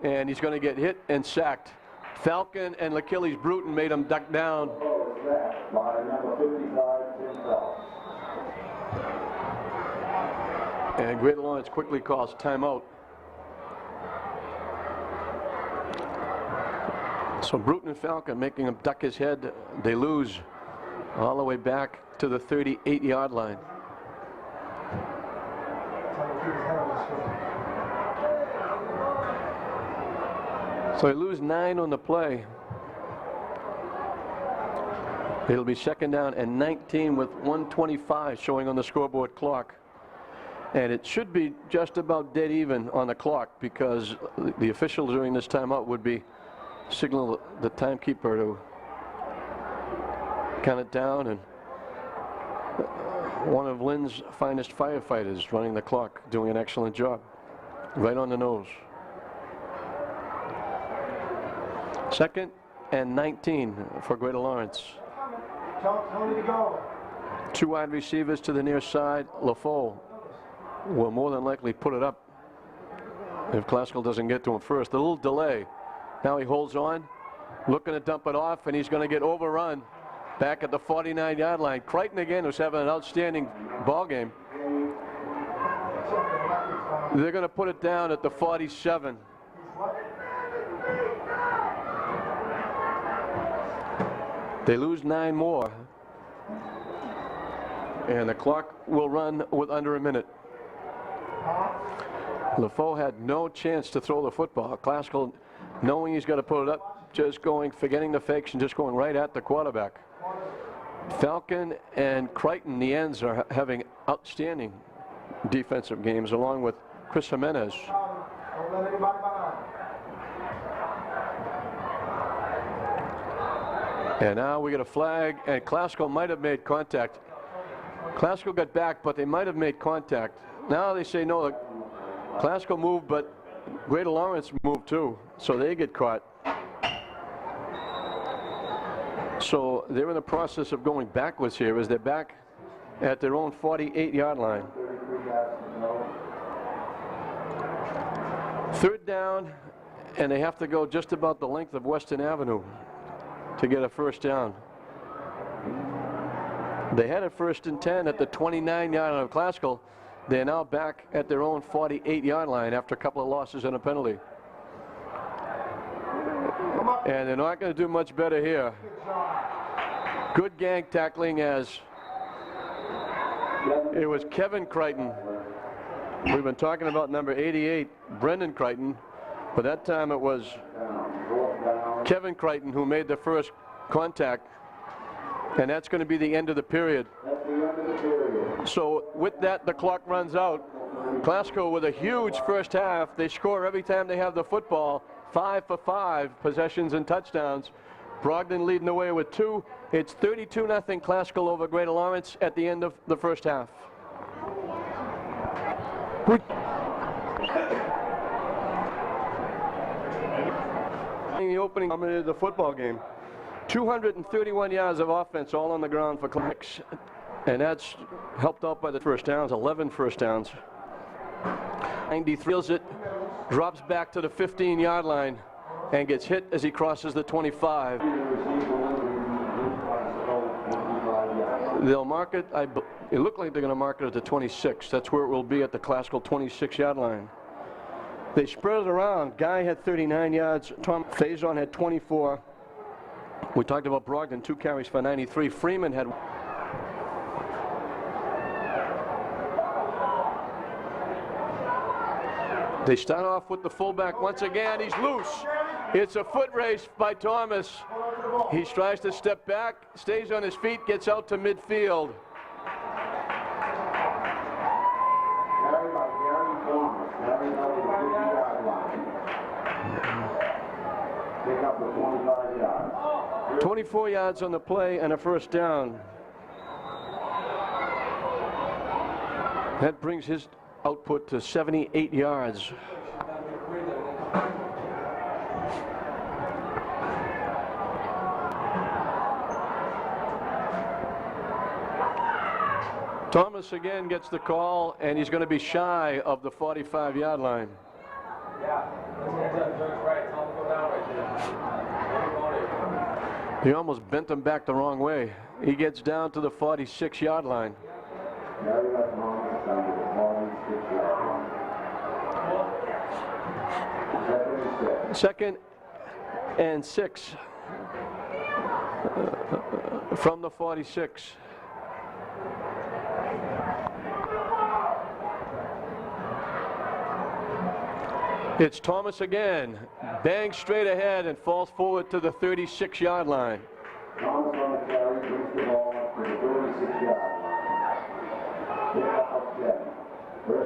and he's going to get hit and sacked. Falcon and L'Achilles Bruton made him duck down. By number 55, Tim Phelps. And Greater Lawrence quickly calls timeout. So Bruton and Falcon making him duck his head. They lose all the way back to the 38-yard line. So they lose 9 on the play. It'll be 2nd down and 19 with 1:25 showing on the scoreboard clock. And it should be just about dead even on the clock because the official during this timeout would be signal the timekeeper to count it down, and one of Lynn's finest firefighters running the clock, doing an excellent job. Right on the nose. 2nd and 19 for Greater Lawrence. Tell me to go. 2 wide receivers to the near side. LaFoe will more than likely put it up if Classical doesn't get to him first. A little delay. Now he holds on, looking to dump it off, and he's going to get overrun back at the 49-yard line. Crichton again, who's having an outstanding ball game. They're going to put it down at the 47. They lose 9 more, and the clock will run with under a minute. LaFoe had no chance to throw the football. Classical, knowing he's got to put it up, just going, forgetting the fakes and just going right at the quarterback. Falcon and Crichton, the ends, are having outstanding defensive games, along with Chris Jimenez. And now we get a flag, and Classical might have made contact. Classical got back, but they might have made contact. Now they say no, Classical moved, but Greater Lawrence moved too, so they get caught. So they're in the process of going backwards here as they're back at their own 48-yard line. 3rd down, and they have to go just about the length of Western Avenue to get a 1st down. They had a 1st and 10 at the 29-yard line of Classical. They're now back at their own 48-yard line after a couple of losses and a penalty. And they're not going to do much better here. Good gang tackling as it was Kevin Crichton. We've been talking about number 88, Brendan Crichton, but that time it was Kevin Crichton who made the first contact, and that's going to be the end of the period. So with that, the clock runs out. Classical with a huge first half. They score every time they have the football. 5 for 5 possessions and touchdowns. Brogdon leading the way with 2. It's 32-0 Classical over Greater Lawrence at the end of the first half. The opening of the football game. 231 yards of offense all on the ground for Classical, and that's helped out by the first downs, 11 first downs. 93 feels it, drops back to the 15-yard line, and gets hit as he crosses the 25. They'll mark it, it looked like they're going to mark it at the 26. That's where it will be, at the Classical 26-yard line. They spread it around. Guy had 39 yards. Tom Faison had 24. We talked about Brogdon, 2 carries for 93. Freeman had. They start off with the fullback once again. He's loose. It's a foot race by Thomas. He tries to step back, stays on his feet, gets out to midfield. Carried by Gary Thomas. Carried out to the 50-yard line. Pick up the 25 yards. 24 yards on the play and a first down. That brings his output to 78 yards. Thomas again gets the call, and he's going to be shy of the 45-yard line. Yeah, that's right. Tell him to go down right there. He almost bent him back the wrong way. He gets down to the 46-yard line. Carried by Thomas down to the 46-yard line. 2nd and 6 from the 46. It's Thomas again, bangs straight ahead and falls forward to the 36-yard line. Thomas on the carry, brings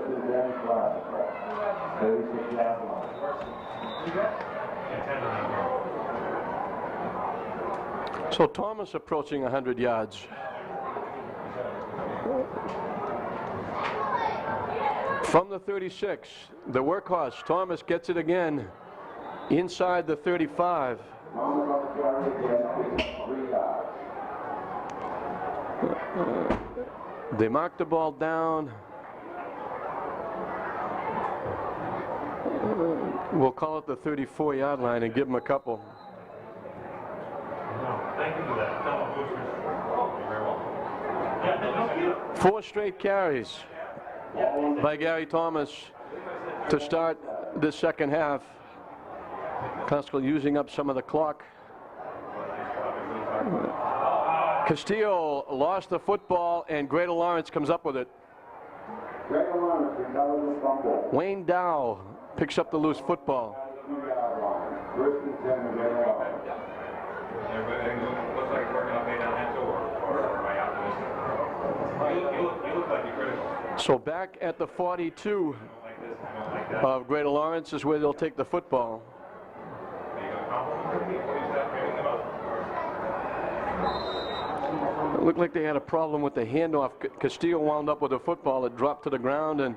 versus Lynn Classical. 36-yard line. And 10 on that one. So Thomas approaching 100 yards. From the 36, the workhorse, Thomas gets it again inside the 35. Thomas on the carry again, 3 yards. They mark the ball down. We'll call it the 34-yard line and give them a couple. No, thank you for that. Tell them boosters. You're very welcome. Yeah, 4 straight carries by Gary Thomas to start this second half. Classical using up some of the clock. Castillo lost the football, and Greater Lawrence comes up with it. Greater Lawrence recovers the fumble. Wayne Dow picks up the loose football. 2-yard line. First and 10 to Greater Lawrence. Everything looks like it's working okay down that door. Or am I optimistic? You look like you're critical. So back at the 42 I don't like this, I don't like that. of Greater Lawrence is where they'll take the football. Are you going to compliment me before you start framing them up? It looked like they had a problem with the handoff. Castillo wound up with a football. It dropped to the ground, and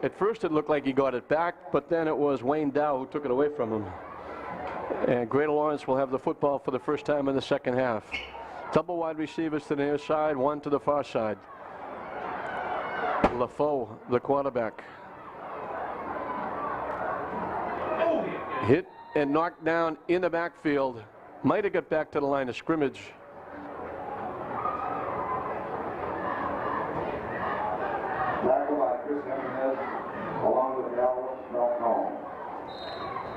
at first it looked like he got it back, but then it was Wayne Dow who took it away from him. And Greater Lawrence will have the football for the first time in the second half. Double wide receivers to the near side, one to the far side. LaFoe, the quarterback. Hit and knocked down in the backfield. Might have got back to the line of scrimmage. Tackle by Chris Jimenez, along with Al Malcolm.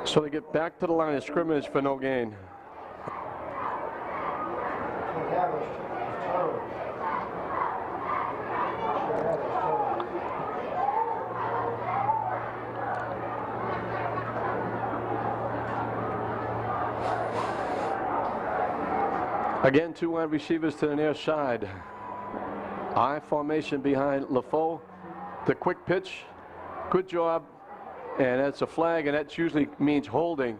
So they get back to the line of scrimmage for no gain. Again, 2 wide receivers to the near side. I formation behind LaFoe. The quick pitch, good job. And that's a flag, and that usually means holding,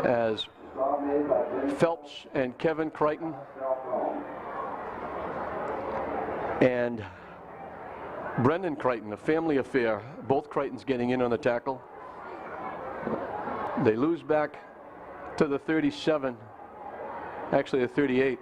as Phelps and Kevin Crichton and Brendan Crichton, a family affair. Both Crichtons getting in on the tackle. They lose back to the 37, actually the 38.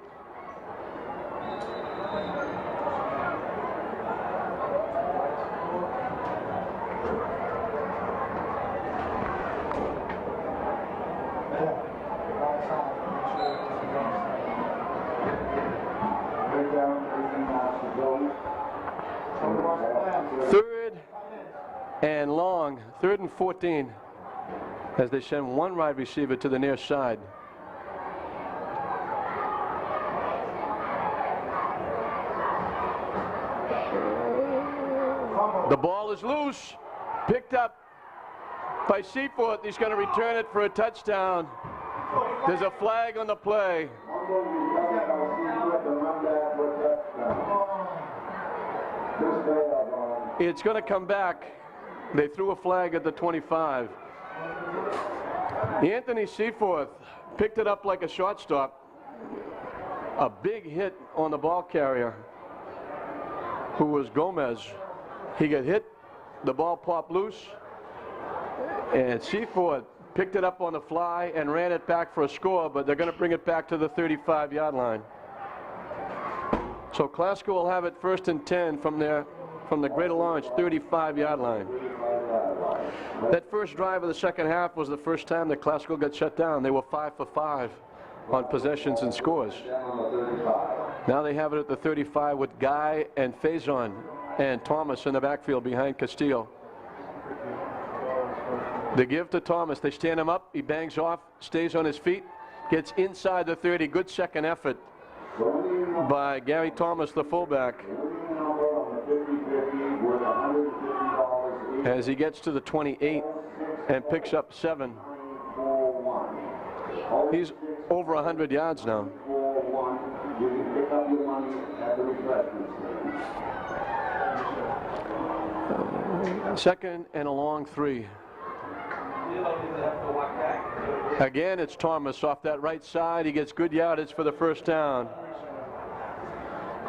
Third and long, 3rd and 14, as they send 1 wide receiver to the near side. The ball is loose, picked up by Seaforth. He's going to return it for a touchdown. There's a flag on the play. It's going to come back. They threw a flag at the 25. Anthony Seaforth picked it up like a shortstop. A big hit on the ball carrier, who was Gomez. He got hit, the ball popped loose, and Seaforth picked it up on the fly and ran it back for a score, but they're going to bring it back to the 35-yard line. So Classical will have it 1st and 10 from the Greater Lawrence 35-yard line. That first drive of the second half was the first time that Classical got shut down. They were 5 for 5 on possessions and scores. Now they have it at the 35 with Guy and Faison and Thomas in the backfield behind Castillo. They give to Thomas. They stand him up. He bangs off, stays on his feet, gets inside the 30. Good second effort by Gary Thomas, the fullback, as he gets to the 28 and picks up 7. He's over 100 yards now. Second and a long 3. Again, it's Thomas off that right side. He gets good yardage for the first down.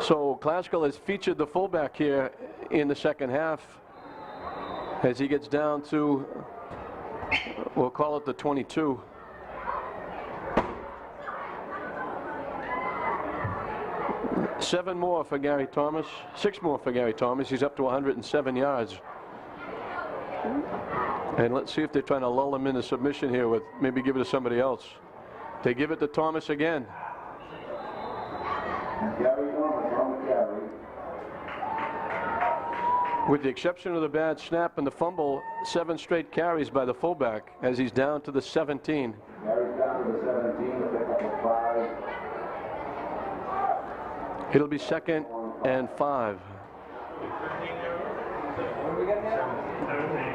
So Classical has featured the fullback here in the second half as he gets down to, we'll call it the 22. Seven more for Gary Thomas. 6 more for Gary Thomas. He's up to 107 yards. And let's see if they're trying to lull him into submission here with maybe give it to somebody else. They give it to Thomas again. Gary Thomas on the carry. With the exception of the bad snap and the fumble, 7 straight carries by the fullback as he's down to the 17. Gary's down to the 17, a pickup of 5. It'll be 2nd and 5. What do we get now? 17.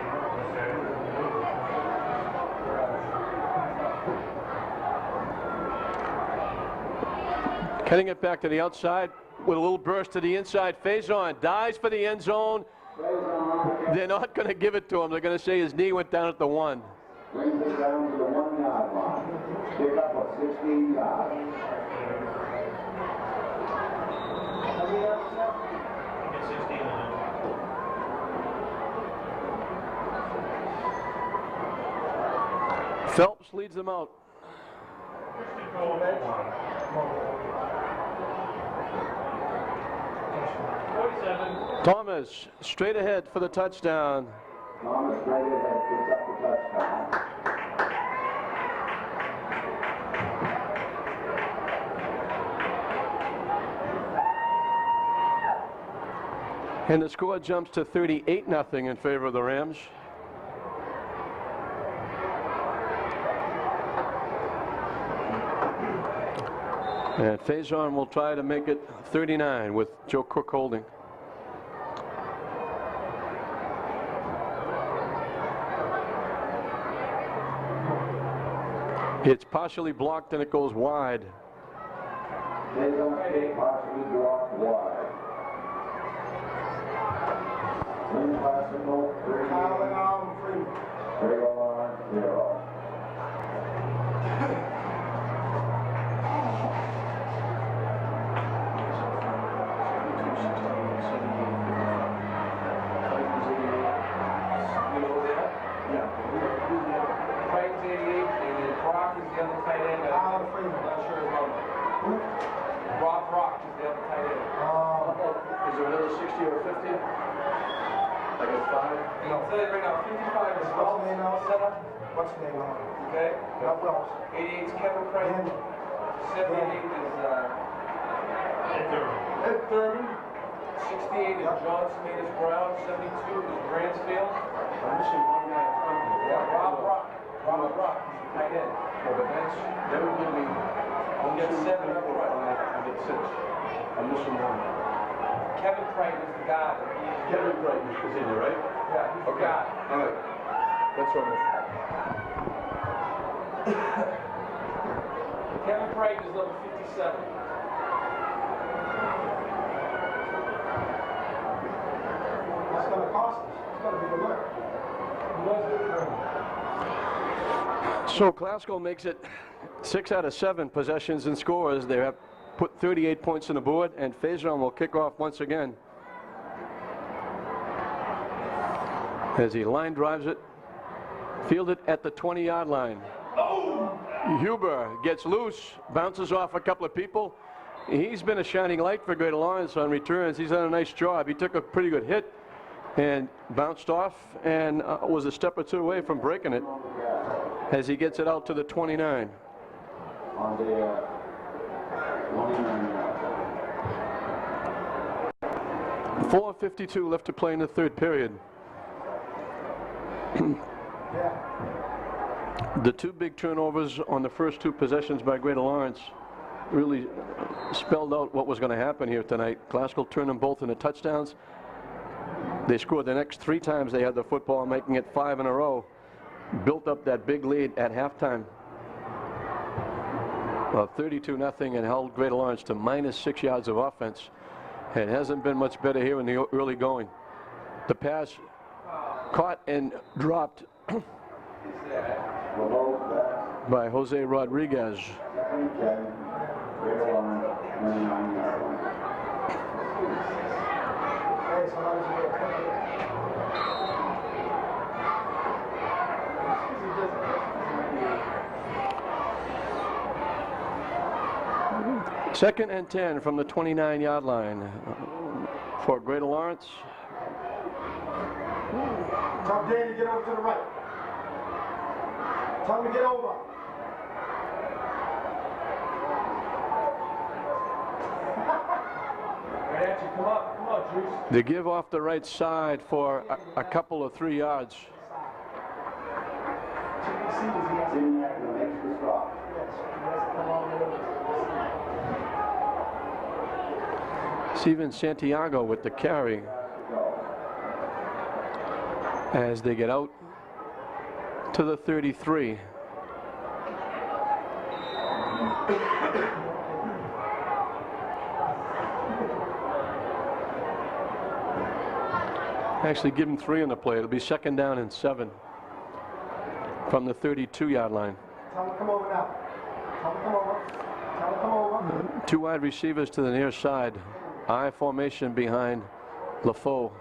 Cutting it back to the outside with a little burst to the inside. Faison dives for the end zone. They're not going to give it to him. They're going to say his knee went down at the 1. Brings it down to the 1-yard line. Pickup of 16 yards. Phelps leads them out. Thomas straight ahead for the touchdown. Thomas straight ahead, picks up the touchdown. And the score jumps to 38-0 in favor of the Rams. And Faison will try to make it 39 with Joe Cook holding. It's partially blocked and it goes wide. Faison partially blocked wide. Lynn Classical, 38. Trailer line, 0. Is there another 60 or 50? I got 5. I'll tell you right now, 55 is Wells set up. What's the name of it? Okay. Not Wells. 88 is Kevin Craig. 78 is Ed Thurman. 68 is John Smatus Brown. 72 is Bransfield. I'm missing one guy in front of me. Yeah, Rob Rock. Robert Rock, he's the tight end. Yeah, but that's, that would give me, I'll get 7 up front. I get 6. I'm missing one. Kevin Craig is the guy. Kevin Brighton is in there, right? Yeah, he's the guy. All right. That's what I'm Kevin Craig is number 57. That's going to cost us. It's going to be a work. So Classical makes it 6 out of 7 possessions and scores. They have put 38 points on the board, and Faison will kick off once again. As he line drives it, fielded at the 20-yard line. Huber gets loose, bounces off a couple of people. He's been a shining light for Greater Lawrence on returns. He's done a nice job. He took a pretty good hit and bounced off and was a step or two away from breaking it as he gets it out to the 29. On the 29 yard. 4:52 left to play in the third period. The 2 big turnovers on the first 2 possessions by Greater Lawrence really spelled out what was going to happen here tonight. Classical turned them both into touchdowns. They scored the next 3 times they had the football, making it 5 in a row. Built up that big lead at halftime of 32-0 and held Greater Lawrence to -6 yards of offense. It hasn't been much better here in the early going. The pass caught and dropped by Jose Rodriguez. Second and 10, Greater Lawrence, 29-yard line. Hey, somebody's going to pick it. Second and 10 from the 29-yard line for Greater Lawrence. Tell Dan to get over to the right. Tell him to get over. Right at you. Come on, Juice. They give off the right side for a couple of 3 yards. Signac makes the stop. Steven Santiago with the carry as they get out to the 33. Actually give him 3 on the play. It'll be second down and 7 from the 32-yard line. Tell him to come over now. Tell him to come over. Tell him to come over. 2 wide receivers to the near side. I formation behind LaFoe.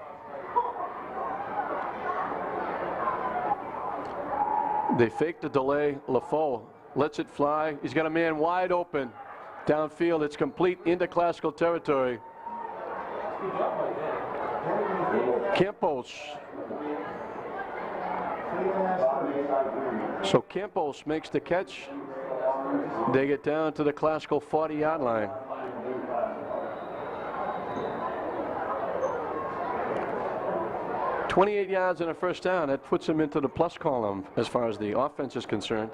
They fake the delay. LaFoe lets it fly. He's got a man wide open downfield. It's complete into Classical territory. Campos. So Campos makes the catch. They get down to the Classical 40-yard line. $28 yards and a first down. That puts them into the plus column as far as the offense is concerned.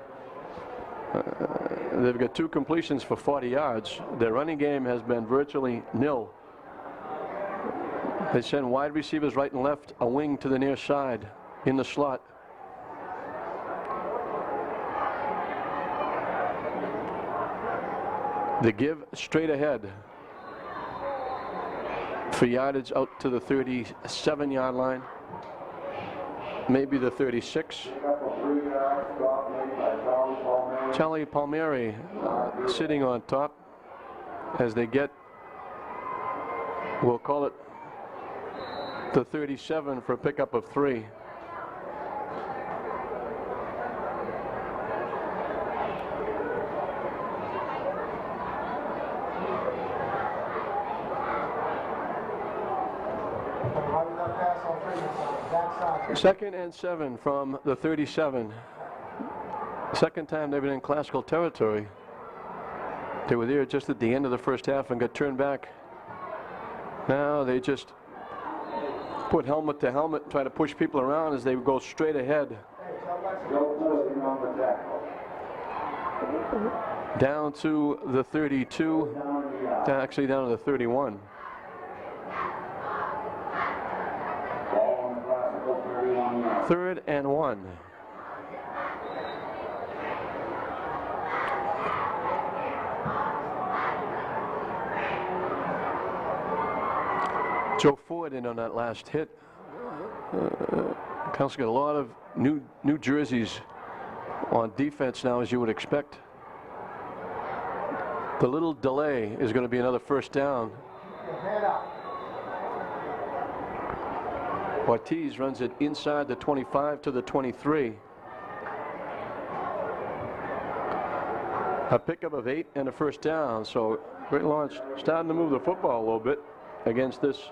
They've got 2 completions for 40 yards. Their running game has been virtually nil. They send wide receivers right and left, a wing to the near side in the slot. They give straight ahead for yardage out to the 37-yard line, maybe the 36. Charlie Palmieri sitting on top as they get, we'll call it the 37 for a pickup of 3. Second and 7 from the 37. Second time they've been in Classical territory. They were there just at the end of the first half and got turned back. Now they just put helmet to helmet, try to push people around as they go straight ahead. Down to the 32, actually down to the 31. Third and 1. Joe Ford in on that last hit. Council got a lot of new jerseys on defense now, as you would expect. The little delay is going to be another first down. Ortiz runs it inside the 25 to the 23. A pickup of 8 and a first down. So Greater Lawrence starting to move the football a little bit against this,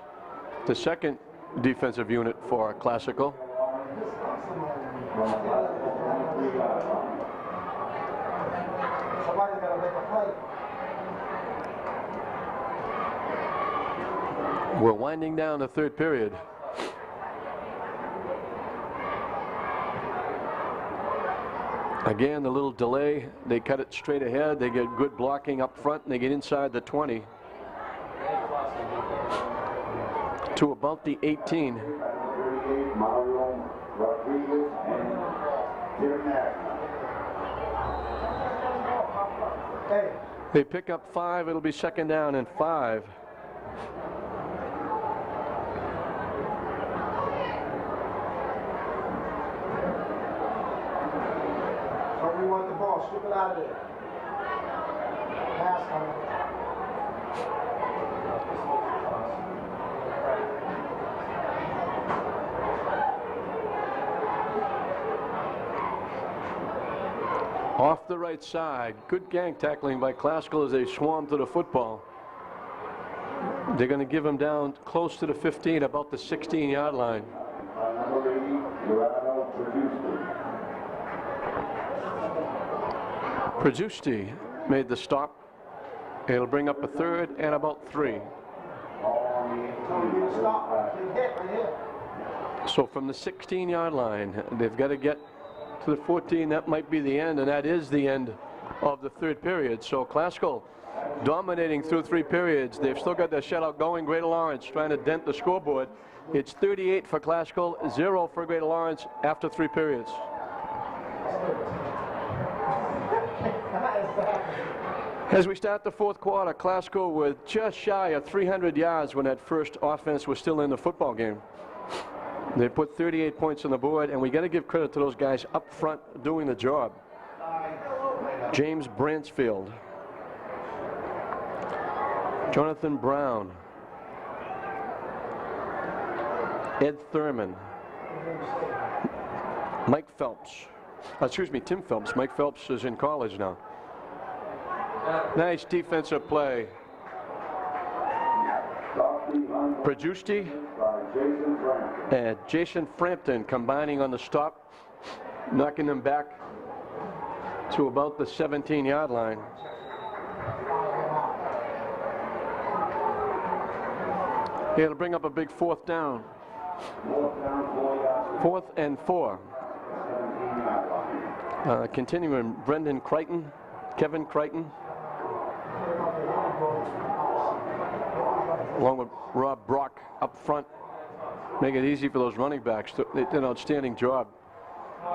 the second defensive unit for Classical. Somebody's got to make a play. We're winding down the third period. Again, the little delay, they cut it straight ahead. They get good blocking up front, and they get inside the 20 to about the 18. They pick up 5. It'll be second down and 5. ball, strip it out of there. Pass on it. Off the right side. Good gang tackling by Classical as they swarm to the football. They're going to give him down close to the 15, about the 16-yard line. Prajusti made the stop. It'll bring up a third and about 3. So from the 16-yard line, they've got to get to the 14. That might be the end, and that is the end of the third period. So Classical dominating through 3 periods. They've still got their shutout going. Greater Lawrence trying to dent the scoreboard. It's 38 for Classical, 0 for Greater Lawrence after 3 periods. As we start the fourth quarter, Classical with just shy of 300 yards when that first offense was still in the football game. They put 38 points on the board, and we got to give credit to those guys up front doing the job. James Bransfield, Jonathan Brown, Ed Thurman, Mike Phelps. Tim Phelps. Mike Phelps is in college now. Nice defensive play. Prajusti and Jason Frampton combining on the stop, knocking them back to about the 17-yard line. It'll bring up a big 4th down. 4th and 4. Continuing, Kevin Crichton, along with Rob Brock up front, make it easy for those running backs. They did an outstanding job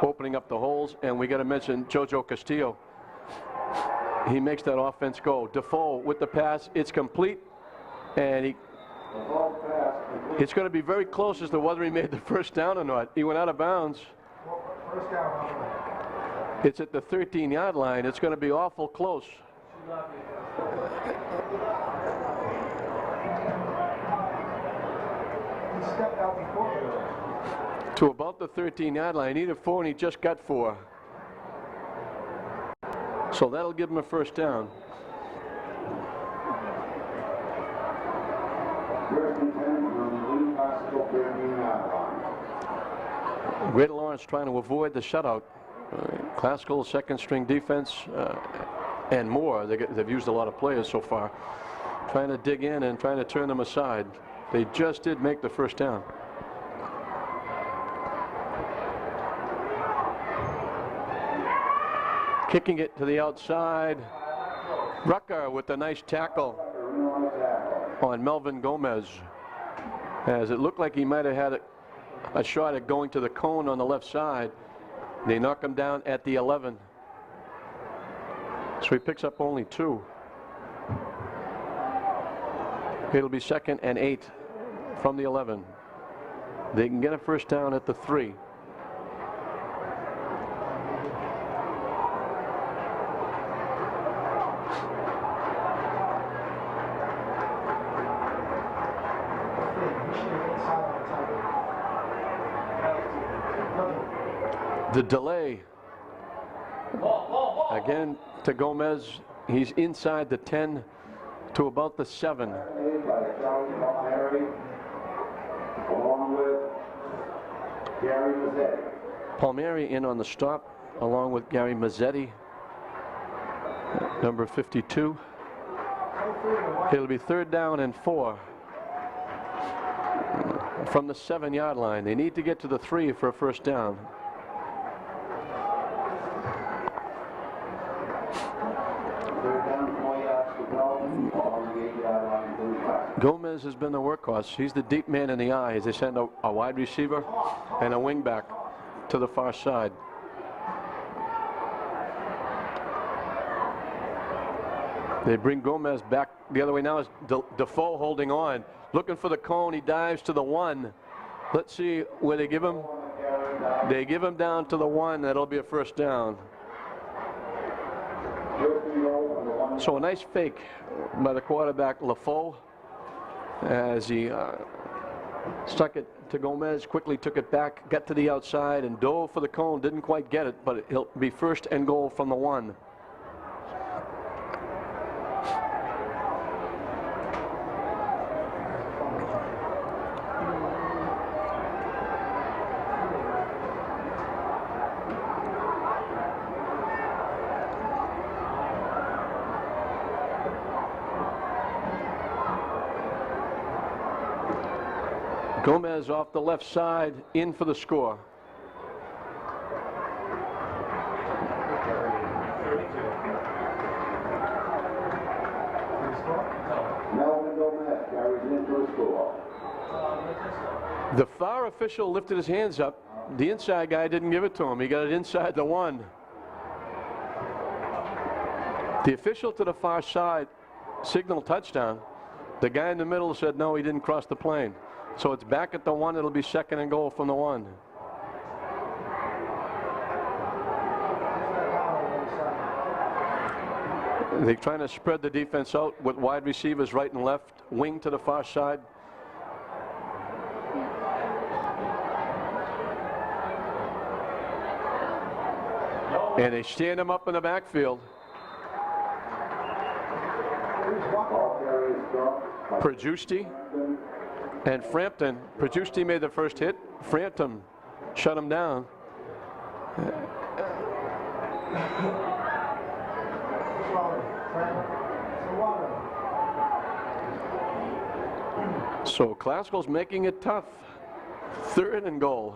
opening up the holes, and we got to mention Jojo Castillo. He makes that offense go. Defoe with the pass, it's complete, and it's going to be very close as to whether he made the first down or not. He went out of bounds. It's at the 13-yard line. It's going to be awful close. To about the 13-yard line. He needed 4, and he just got 4. So that'll give him a first down. Greater Lawrence trying to avoid the shutout. Classical second-string defense and more. They've used a lot of players so far, trying to dig in and trying to turn them aside. They just did make the first down. Kicking it to the outside. Rucker with a nice tackle on Melvin Gomez, as it looked like he might have had a shot at going to the cone on the left side. They knock him down at the 11. So he picks up only 2. It'll be 2nd and 8 from the 11. They can get a first down at the 3. The delay again to Gomez. He's inside the 10 to about the 7. Palmieri in on the stop along with Gary Mazzetti, number 52. It'll be 3rd down and 4 from the 7-yard line. They need to get to the 3 for a first down. Gomez has been the workhorse. He's the deep man in the eye as they send a wide receiver and a wing back to the far side. They bring Gomez back the other way. Now is Defoe holding on, looking for the cone. He dives to the 1. Let's see where they give him. They give him down to the 1. That'll be a first down. So a nice fake by the quarterback, LaFoe, as he stuck it to Gomez, quickly took it back, got to the outside, and dove for the cone. Didn't quite get it, but he'll be first and goal from the 1. Gomez off the left side, in for the score. Melvin Gomez carries into the score. The far official lifted his hands up. The inside guy didn't give it to him. He got it inside the 1. The official to the far side signaled touchdown. The guy in the middle said no, he didn't cross the plane. So it's back at the 1. It'll be second and goal from the 1. They're trying to spread the defense out with wide receivers right and left, wing to the far side. And they stand him up in the backfield. Perjusti and Frampton. Perjusti made the first hit. Frampton shut him down. So Classical's making it tough. Third and goal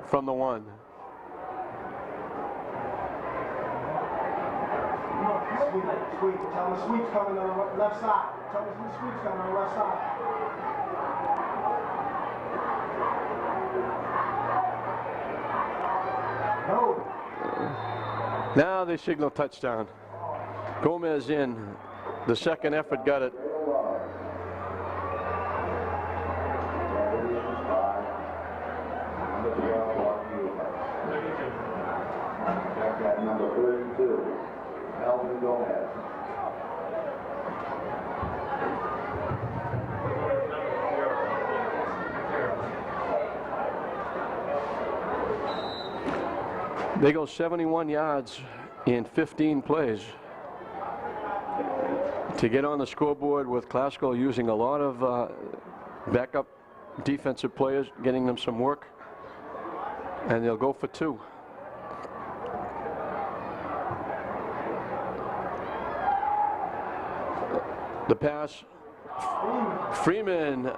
from the 1. Sweep. Tell him the sweep's coming on the left side. Tell him the sweep's coming on the left side. No. Now they signal touchdown. Gomez in. The second effort got it. Number 32, Melvin Gomez. They go 71 yards in 15 plays to get on the scoreboard, with Classical using a lot of backup defensive players, getting them some work, and they'll go for 2. The pass, Freeman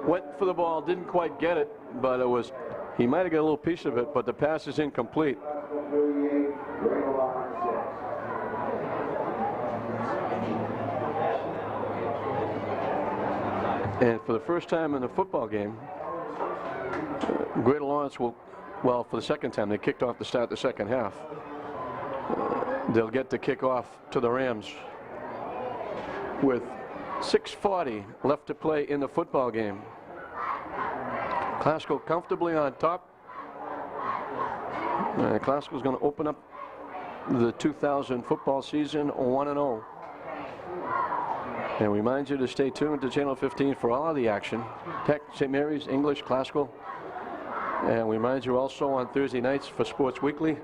went for the ball, didn't quite get it, but he might have got a little piece of it, but the pass is incomplete. And for the first time in the football game, Greater Lawrence will, well, for the second time, they kicked off to start the second half. They'll get to kick off to the Rams with 6:40 left to play in the football game. Classical comfortably on top. Classical is going to open up the 2000 football season 1-0. And remind you to stay tuned to Channel 15 for all of the action. Tech, St. Mary's, English, Classical. And we remind you also on Thursday nights for Sports Weekly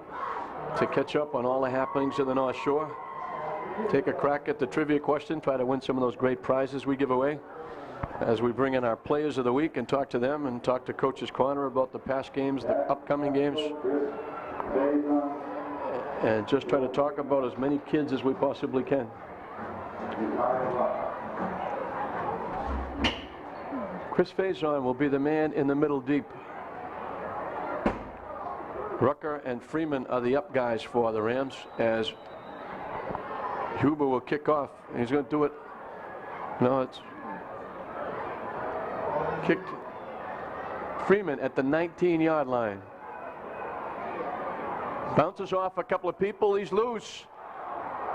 to catch up on all the happenings in the North Shore. Take a crack at the trivia question, try to win some of those great prizes we give away as we bring in our players of the week and talk to them and talk to Coach's Corner about the past games, the upcoming games, and just try to talk about as many kids as we possibly can. Chris Faison will be the man in the middle deep. Rucker and Freeman are the up guys for the Rams, as Huber will kick off. He's going to do it. No, it's kicked. Freeman at the 19-yard line. Bounces off a couple of people. He's loose.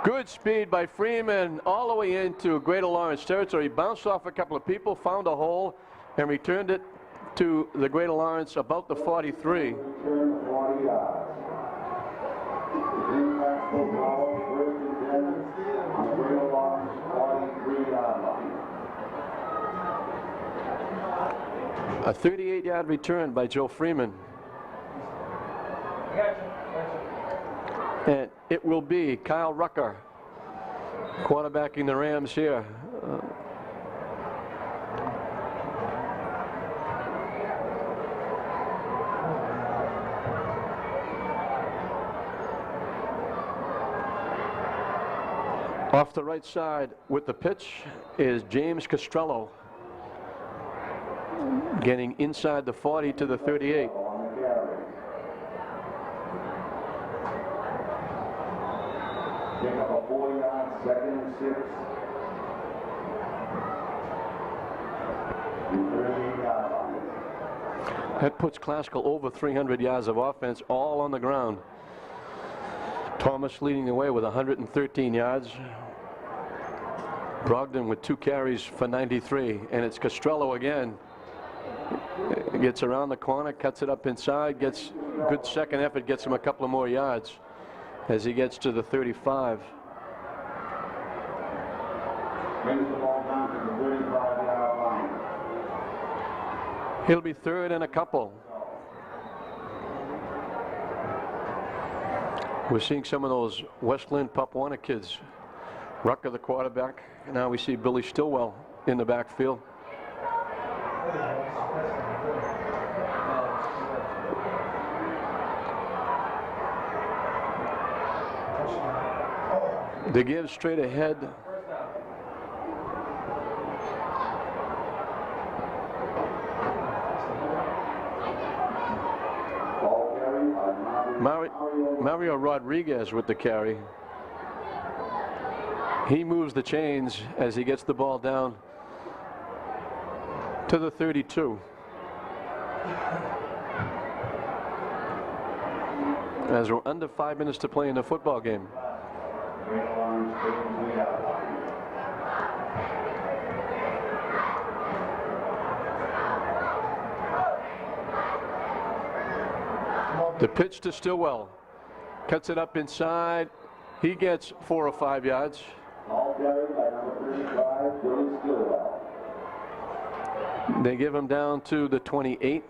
Good speed by Freeman all the way into Greater Lawrence territory. He bounced off a couple of people, found a hole, and returned it to the Greater Lawrence about the 43. on the bring along 43-yard line. A 38-yard return by Joe Freeman. And it will be Kyle Rucker quarterbacking the Rams here. Off the right side with the pitch is James Castrello, getting inside the 40 to the 38. On the carry. Pick up a 4-yard, 2nd and 6. And 38-yard line. That puts Classical over 300 yards of offense, all on the ground. Thomas leading the way with 113 yards. Brogdon with 2 carries for 93, and it's Castrello again. Gets around the corner, cuts it up inside, gets good second effort, gets him a couple of more yards as he gets to the 35. Brings the ball down to the 35-yard line. He'll be third and a couple. We're seeing some of those Westland Pop Warner kids. Rucker, the quarterback. Now we see Billy Stillwell in the backfield. They give straight ahead. Ball carry by Mario Rodriguez with the carry. He moves the chains as he gets the ball down to the 32. As we're under 5 minutes to play in the football game. Bring along 32-yard line. The pitch to Stillwell. Cuts it up inside. He gets 4 or 5 yards. Ball carried by number 35, Billy Stillwell. They give him down to the 28.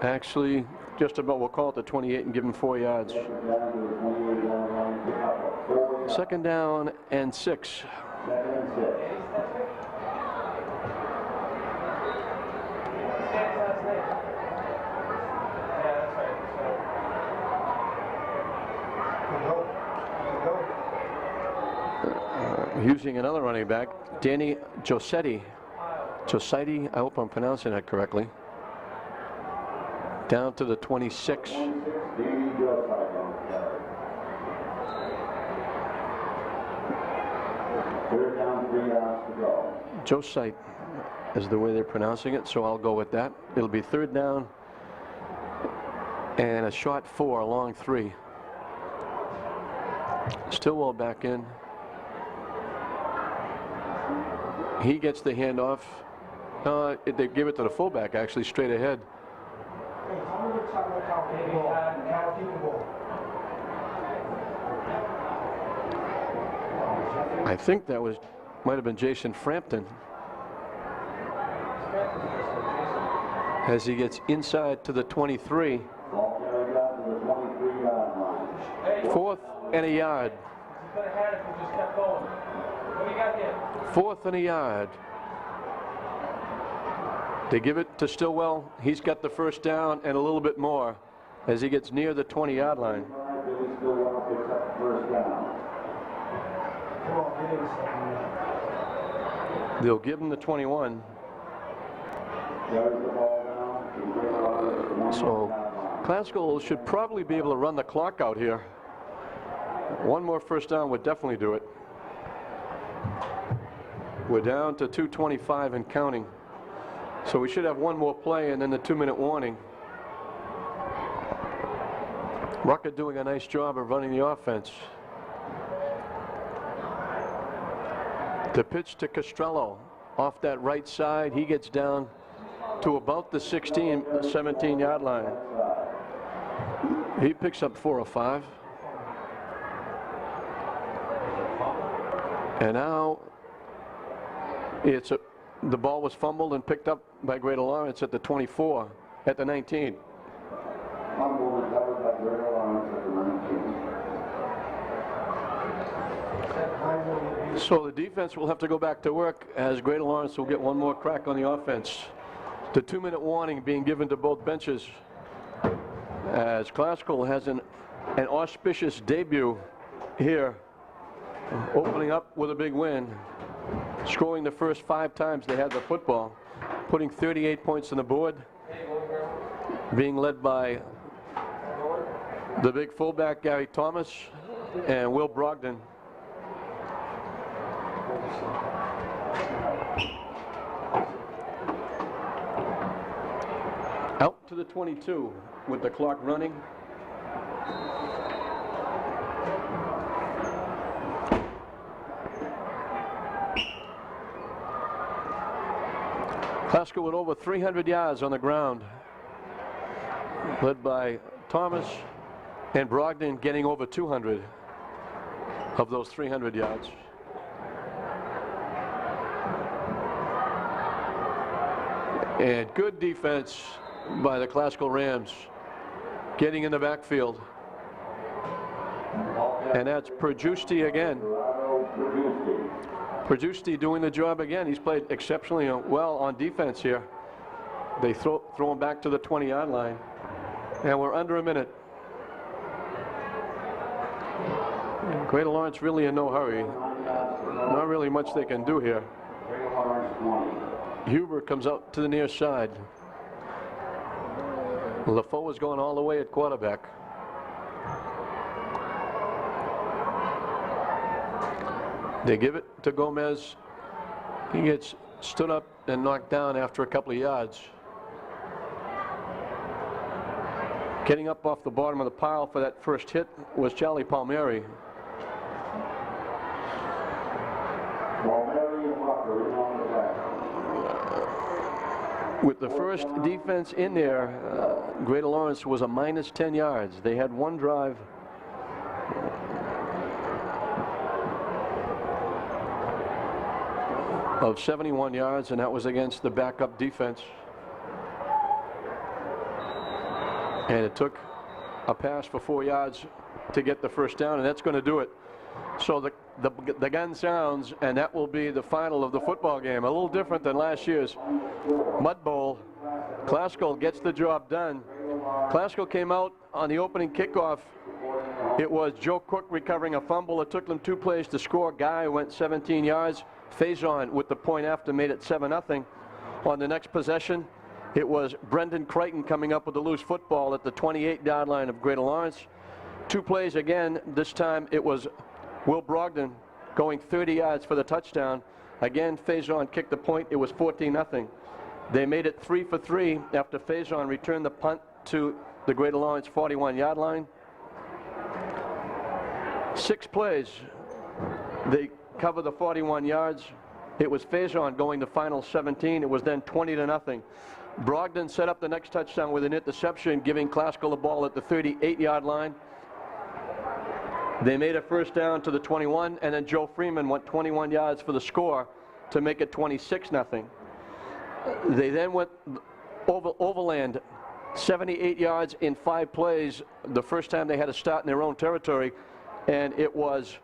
Actually, just about, we'll call it the 28 and give him 4 yards. Down to the 28-yard line, pick up a 4-yard. Second down and 6. 2nd and 6. Using another running back, Danny Josetti. Josetti, I hope I'm pronouncing that correctly. Down to the 26. Danny Josetti on the carry. 3rd down, 3 yards to go. Josite is the way they're pronouncing it, so I'll go with that. It'll be 3rd down and a short 4, a long 3. Stillwell back in. He gets the handoff. They give it to the fullback, actually, straight ahead. I think that might have been Jason Frampton. As he gets inside to the 23. Ball carried out to the 23-yard line. 4th and a yard. He could have had it if he just kept going. What do you got here? 4th and a yard. They give it to Stillwell. He's got the first down and a little bit more as he gets near the 20-yard line. Billy Stillwell picks up the 1st down. They'll give him the 21. Carries the ball down to bring along the 1-yard So line. Classical should probably be able to run the clock out here. One more first down would definitely do it. We're down to 2:25 and counting. So we should have one more play and then the 2-minute warning. Rucker doing a nice job of running the offense. The pitch to Castrello off that right side. He gets down to about the 16, 17-yard line. He picks up 4 or 5. And now the ball was fumbled and picked up by Greater Lawrence at the 24, at the 19. Fumble recovered by Greater Lawrence at the 19. So the defense will have to go back to work as Greater Lawrence will get one more crack on the offense. The 2-minute warning being given to both benches as Classical has an auspicious debut here, opening up with a big win, scoring the first 5 times they had the football, putting 38 points on the board, being led by the big fullback Gary Thomas and Will Brogdon. Out to the 22 with the clock running. Classical with over 300 yards on the ground, led by Thomas and Brogdon getting over 200 of those 300 yards. And good defense by the Classical Rams, getting in the backfield. And that's Perjusti again. Perjusti doing the job again. He's played exceptionally well on defense here. They throw him back to the 20-yard line. And we're under a minute. Greater Lawrence really in no hurry. Not really much they can do here. Huber comes out to the near side. LaFoe is going all the way at quarterback. They give it to Gomez. He gets stood up and knocked down after a couple of yards. Getting up off the bottom of the pile for that first hit was Charlie Palmieri. With the first defense in there, Greater Lawrence was a minus 10 yards. They had one drive of 71 yards, and that was against the backup defense. And it took a pass for 4 yards to get the first down, and that's going to do it. So the gun sounds, and that will be the final of the football game. A little different than last year's Mud Bowl. Classical gets the job done. Classical came out on the opening kickoff. It was Joe Cook recovering a fumble. It took them 2 plays to score. Guy went 17 yards. Faison with the point after made it 7-0. On the next possession, it was Brendan Crichton coming up with a loose football at the 28-yard line of Greater Lawrence. 2 plays again. This time it was Will Brogdon going 30 yards for the touchdown. Again, Faison kicked the point. It was 14-0. They made it 3 for 3 after Faison returned the punt to the Greater Lawrence 41-yard line. 6 plays. They cover the 41 yards. It was Faison going the final 17. It was then 20-0. Brogdon set up the next touchdown with an interception, giving Classical the ball at the 38-yard line. They made a first down to the 21, and then Joe Freeman went 21 yards for the score to make it 26-0. They then went overland 78 yards in 5 plays, the first time they had to start in their own territory, and it was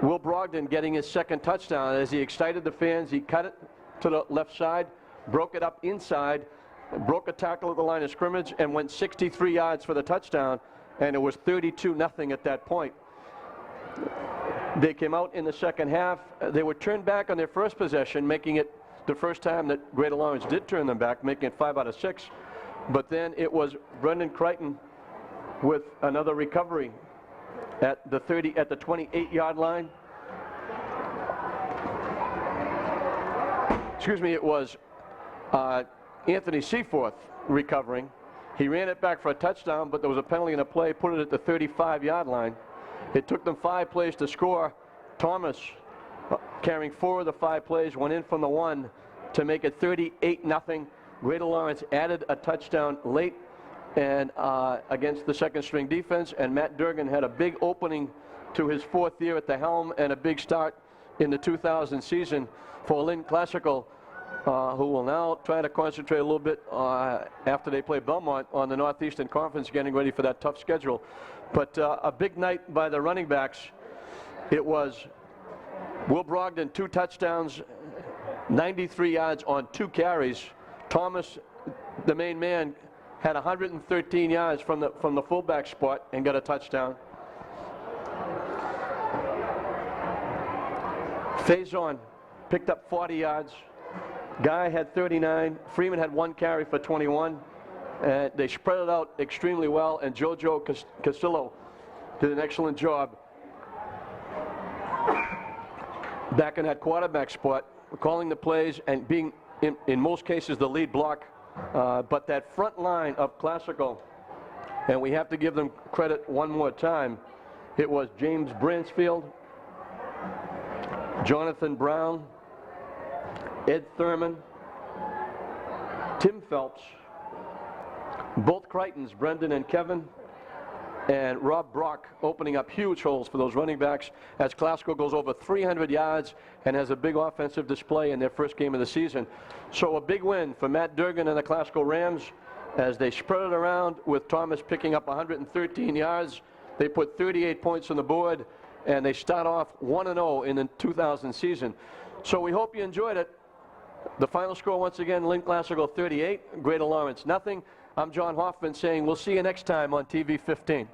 Will Brogdon getting his second touchdown. As he excited the fans, he cut it to the left side, broke it up inside, broke a tackle at the line of scrimmage, and went 63 yards for the touchdown, and it was 32-0 at that point. They came out in the second half. They were turned back on their first possession, making it the first time that Greater Lawrence did turn them back, making it 5 out of 6. But then it was Brendan Crichton with another recovery at the 28-yard line. Excuse me, it was Anthony Seaforth recovering. He ran it back for a touchdown, but there was a penalty in a play, put it at the 35-yard line. It took them 5 plays to score. Thomas, carrying 4 of the 5 plays, went in from the 1 to make it 38-0. Greater Lawrence added a touchdown late and against the second-string defense, and Matt Durgan had a big opening to his 4th year at the helm and a big start in the 2000 season for Lynn Classical, who will now try to concentrate a little bit after they play Belmont on the Northeastern Conference, getting ready for that tough schedule. But a big night by the running backs. It was Will Brogdon, 2 touchdowns, 93 yards on 2 carries. Thomas, the main man, had 113 yards from the fullback spot and got a touchdown. Faison picked up 40 yards. Guy had 39. Freeman had 1 carry for 21. And they spread it out extremely well, and JoJo Casillo did an excellent job back in that quarterback spot, calling the plays and being, in most cases, the lead block. But that front line of Classical, and we have to give them credit one more time, it was James Bransfield, Jonathan Brown, Ed Thurman, Tim Phelps, both Crichtons, Brendan and Kevin, and Rob Brock opening up huge holes for those running backs as Classical goes over 300 yards and has a big offensive display in their first game of the season. So a big win for Matt Durgan and the Classical Rams as they spread it around with Thomas picking up 113 yards. They put 38 points on the board, and they start off 1-0 in the 2000 season. So we hope you enjoyed it. The final score once again, Lynn Classical 38, Greater Lawrence nothing. I'm John Hoffman saying we'll see you next time on TV 15.